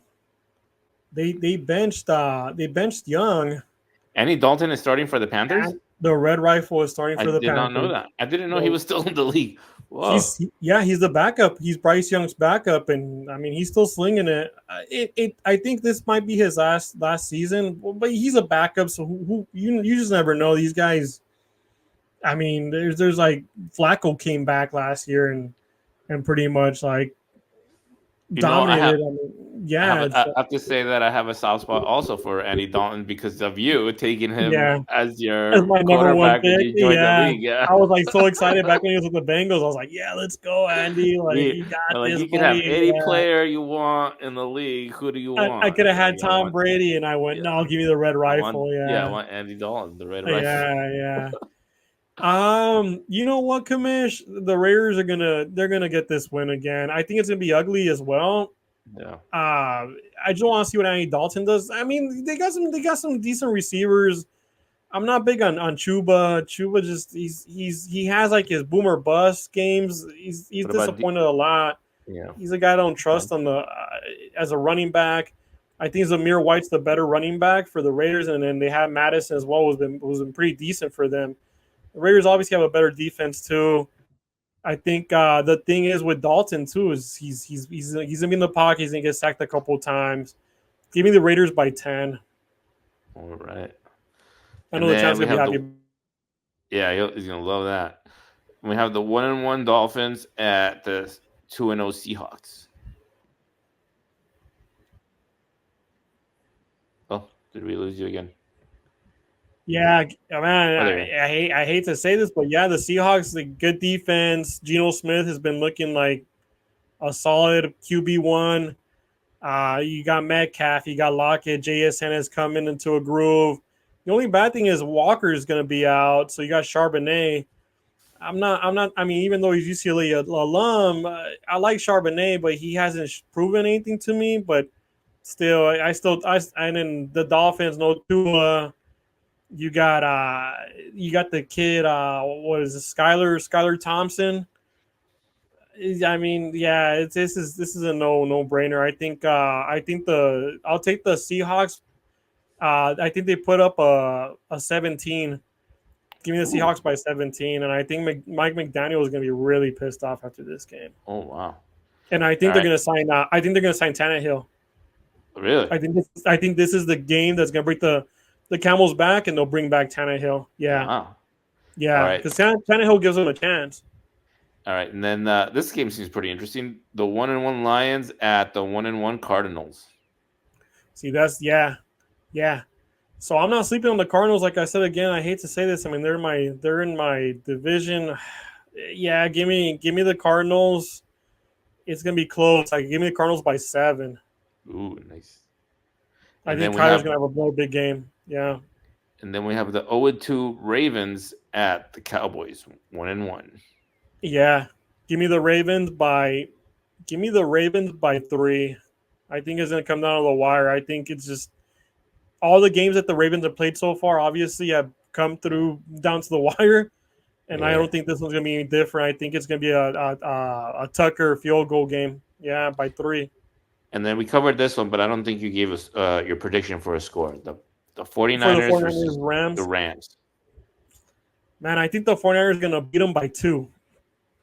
B: They benched Young.
A: Andy Dalton is starting for the Panthers?
B: And the Red Rifle is starting
A: I
B: for the
A: did not know
B: Panthers.
A: that. I didn't know he was still in the league. Whoa.
B: He's the backup. He's Bryce Young's backup, and I mean he's still slinging it. I think this might be his last season, but he's a backup, so who you just never know. These guys. I mean, there's like Flacco came back last year and pretty much like dominated.
A: I have to say that I have a soft spot also for Andy Dalton because of you taking him as your
B: as my number one
A: quarterback when
B: pick.
A: you joined the league. Yeah,
B: I was like so excited back when he was with the Bengals. I was like, yeah, let's go, Andy. Like you got
A: like
B: this,
A: you can
B: buddy.
A: have any player you want in the league. Who do you want?
B: I could have had
A: I
B: Tom
A: want,
B: Brady, and I went, no, I'll give you the Red Rifle.
A: I want Andy Dalton, the Red Rifle.
B: Yeah. You know what, Kamish? The Raiders they're gonna get this win again. I think it's gonna be ugly as well.
A: Yeah.
B: I just want to see what Andy Dalton does. I mean, they got some decent receivers. I'm not big on Chuba. Chuba just he has like his boomer bust games. He's disappointed a lot.
A: Yeah.
B: He's a guy I don't trust on the as a running back. I think Zamir White's the better running back for the Raiders, and then they have Madison as well. Was been pretty decent for them. The Raiders obviously have a better defense too. I think the thing is with Dalton too is he's gonna be in the pocket. He's gonna get sacked a couple of times. Give me the Raiders by 10.
A: All right.
B: I know the chance gonna be happy.
A: Yeah, he's gonna love that. We have the 1-1 Dolphins at the 2-0 Seahawks. Oh, did we lose you again?
B: Yeah, man, I hate to say this, but yeah, the Seahawks, the good defense. Geno Smith has been looking like a solid QB1. You got Metcalf, you got Lockett, JSN is coming into a groove. The only bad thing is Walker is going to be out, so you got Charbonnet. I'm not. I mean, even though he's UCLA alum, I like Charbonnet, but he hasn't proven anything to me. But still, and then the Dolphins, no Tua. You got the kid. What is it, Skylar Thompson? I mean, yeah, this is a no brainer. I think I'll take the Seahawks. I think they put up a 17 Give me the Seahawks by 17, and I think Mike McDaniel is going to be really pissed off after this game.
A: Oh wow!
B: And I
A: All
B: think they're
A: right,
B: going to sign. I think they're going to sign Tannehill.
A: really?
B: I think this is the game that's going to break the Camels back, and they'll bring back Tannehill. Yeah,
A: Wow. All
B: yeah,
A: right,
B: because Tannehill gives them a chance.
A: all right, and then this game seems pretty interesting. The 1-1 Lions at the 1-1 Cardinals.
B: See, that's yeah. So I'm not sleeping on the Cardinals. Like I said again, I hate to say this. I mean, they're in my division. Yeah, give me the Cardinals. It's gonna be close. Like give me the Cardinals by 7.
A: Ooh, nice.
B: I
A: And then
B: think
A: we
B: Kyler's
A: have
B: gonna have a real big game. Yeah,
A: the 0-2 Ravens at the Cowboys, 1-1.
B: yeah. Give me the Ravens by 3. I think it's gonna come down to the wire. I think it's just all the games that the Ravens have played so far. Obviously, have come through down to the wire, and I
A: Yeah.
B: don't think this one's gonna be any different. I think it's gonna be a Tucker field goal game. Yeah, by 3.
A: And then we covered this one, but I don't think you gave us your prediction for a score. The
B: For the
A: 49ers
B: 49ers
A: versus the
B: Rams.
A: Rams
B: Man, I think the 49ers are gonna beat them by 2.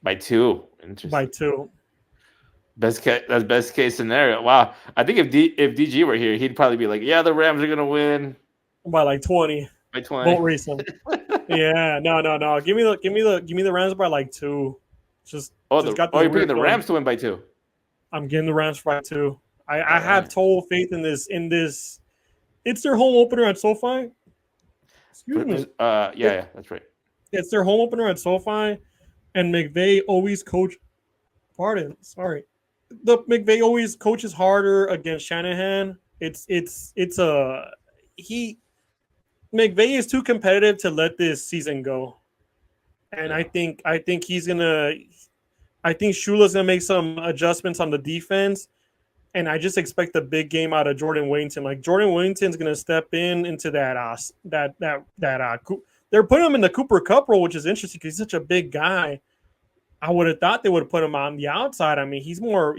A: by 2.
B: By
A: Interesting.
B: 2.
A: That's best case scenario. Wow. I think if DG were here, he'd probably be like, "Yeah, the Rams are gonna win
B: By like 20.
A: by 20."
B: Boat racing. Yeah, no. Give me the Rams by like 2. Just got this
A: You're picking
B: weird
A: the
B: feeling.
A: Rams to win by 2.
B: I'm getting the Rams by 2. I
A: All
B: have
A: right.
B: total faith in this. It's their home opener at SoFi. Excuse me.
A: Yeah, that's right.
B: It's their home opener at SoFi, and McVay always coach. Pardon, sorry. The McVay always coaches harder against Shanahan. It's a he. McVay is too competitive to let this season go, and
A: Yeah.
B: I think he's gonna. I think Shula's gonna make some adjustments on the defense, and I just expect a big game out of Jordan Wellington. Like Jordan Wellington's gonna step into they're putting him in the Cooper Cup role, which is interesting because he's such a big guy. I would have thought they would have put him on the outside. I mean, he's more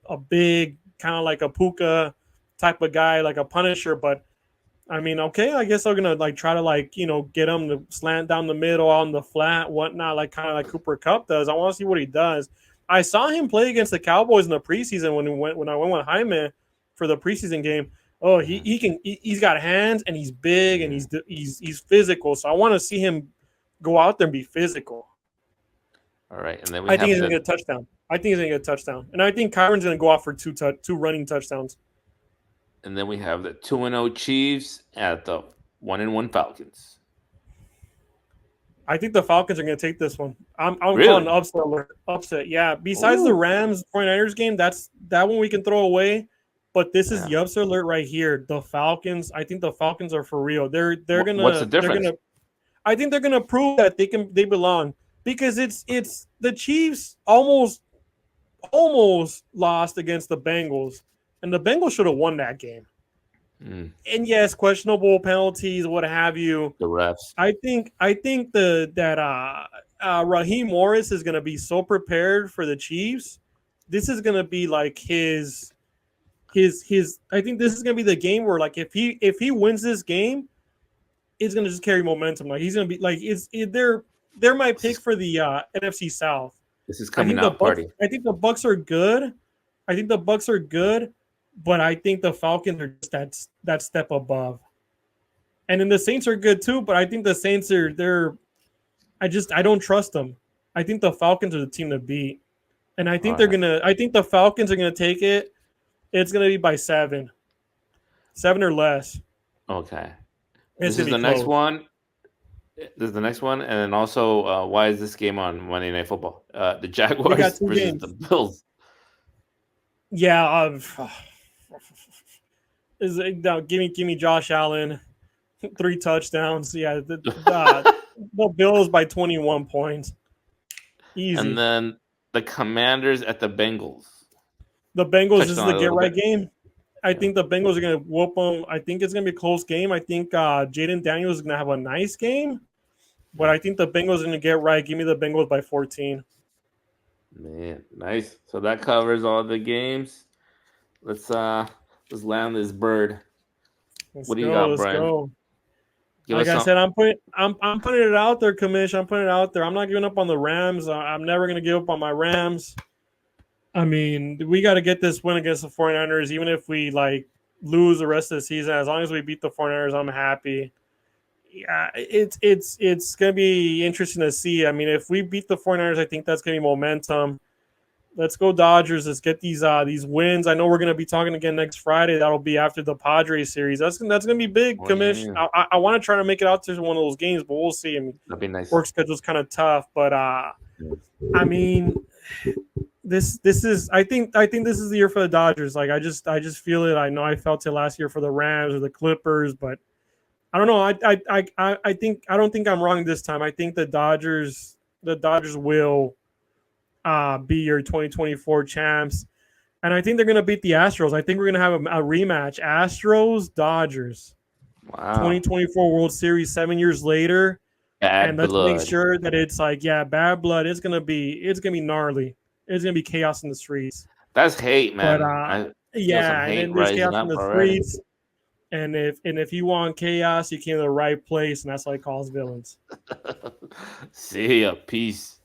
B: a big kind of like a Puka type of guy, like a Punisher. But I mean, okay, I guess they're gonna like try to get him to slant down the middle on the flat, whatnot, like kind of like Cooper Cup does. I want to see what he does. I saw him play against the Cowboys in the preseason when I went with Jaime for the preseason game. Oh, he's got hands and he's big and he's physical. So I want to see him go out there and be physical.
A: All right, and then
B: I think he's gonna get a touchdown. And I think Kyron's gonna go off for two running touchdowns.
A: And then we have the 2-0 Chiefs at the 1-1 Falcons.
B: I think the Falcons are going to take this one. I'm
A: Really?
B: calling an upset. Yeah. Besides the Rams 49ers game, that one we can throw away. But this is the upset alert right here. The Falcons. I think the Falcons are for real. They're gonna.
A: What's the difference?
B: I think they're gonna prove that they belong because it's the Chiefs almost lost against the Bengals, and the Bengals should have won that game. And yes, questionable penalties, what have you.
A: The refs.
B: I think that Raheem Morris is going to be so prepared for the Chiefs. This is going to be like his. I think this is going to be the game where, like, if he wins this game, it's going to just carry momentum. Like he's going to be like they're my pick for the NFC South.
A: This is coming out party.
B: I think the Bucks are good. But I think the Falcons are just that step above. And then the Saints are good too, but I think the Saints I don't trust them. I think the Falcons are the team to beat. And I think I think the Falcons are gonna take it. It's gonna be by 7. 7 or less.
A: Okay. This is the next one. This is the next one. And then also, why is this game on Monday Night Football? The Jaguars versus the Bills.
B: Yeah, give me Josh Allen, 3 touchdowns. Yeah, the Bills by 21 points. Easy.
A: And then the Commanders at the Bengals.
B: The Bengals, this is the get-right game. I think the Bengals are going to whoop them. I think it's going to be a close game. I think Jaden Daniels is going to have a nice game. But I think the Bengals are going to get right. Give me the Bengals by 14.
A: Man, nice. So that covers all the games. Let's land this bird. What do you got, Brian? Give
B: Like
A: us
B: I
A: some.
B: said, I'm putting it out there, Commish. I'm putting it out there. I'm not giving up on the Rams. I'm never gonna give up on my Rams. I mean, we got to get this win against the 49ers, even if we like lose the rest of the season. As long as we beat the 49ers, I'm happy. Yeah, it's gonna be interesting to see. I mean, if we beat the 49ers, I think that's gonna be momentum. Let's go Dodgers. Let's get these wins. I know we're gonna be talking again next Friday. That'll be after the Padres series. That's gonna be big,
A: Oh
B: Commish.
A: yeah,
B: I want to try to make it out to one of those games, but we'll see. I mean,
A: that'd be nice.
B: work schedule's kind of tough, but I mean, this is I think this is the year for the Dodgers. Like I just feel it. I know I felt it last year for the Rams or the Clippers, but I don't know. I don't think I'm wrong this time. I think the Dodgers will be your 2024 champs. And I think they're going to beat the Astros. I think we're going to have a rematch. Astros, Dodgers,
A: Wow,
B: 2024 World Series 7 years later. And
A: bad
B: let's make
A: blood.
B: sure that it's like, yeah, bad blood. It's gonna be gnarly. It's gonna be chaos in the streets.
A: That's hate,
B: But
A: man. I feel some
B: yeah, and
A: hate
B: then there's
A: rising
B: chaos in
A: up
B: the
A: already.
B: streets. And if you want chaos, you came to the right place, and that's why he calls villains.
A: See ya. Peace.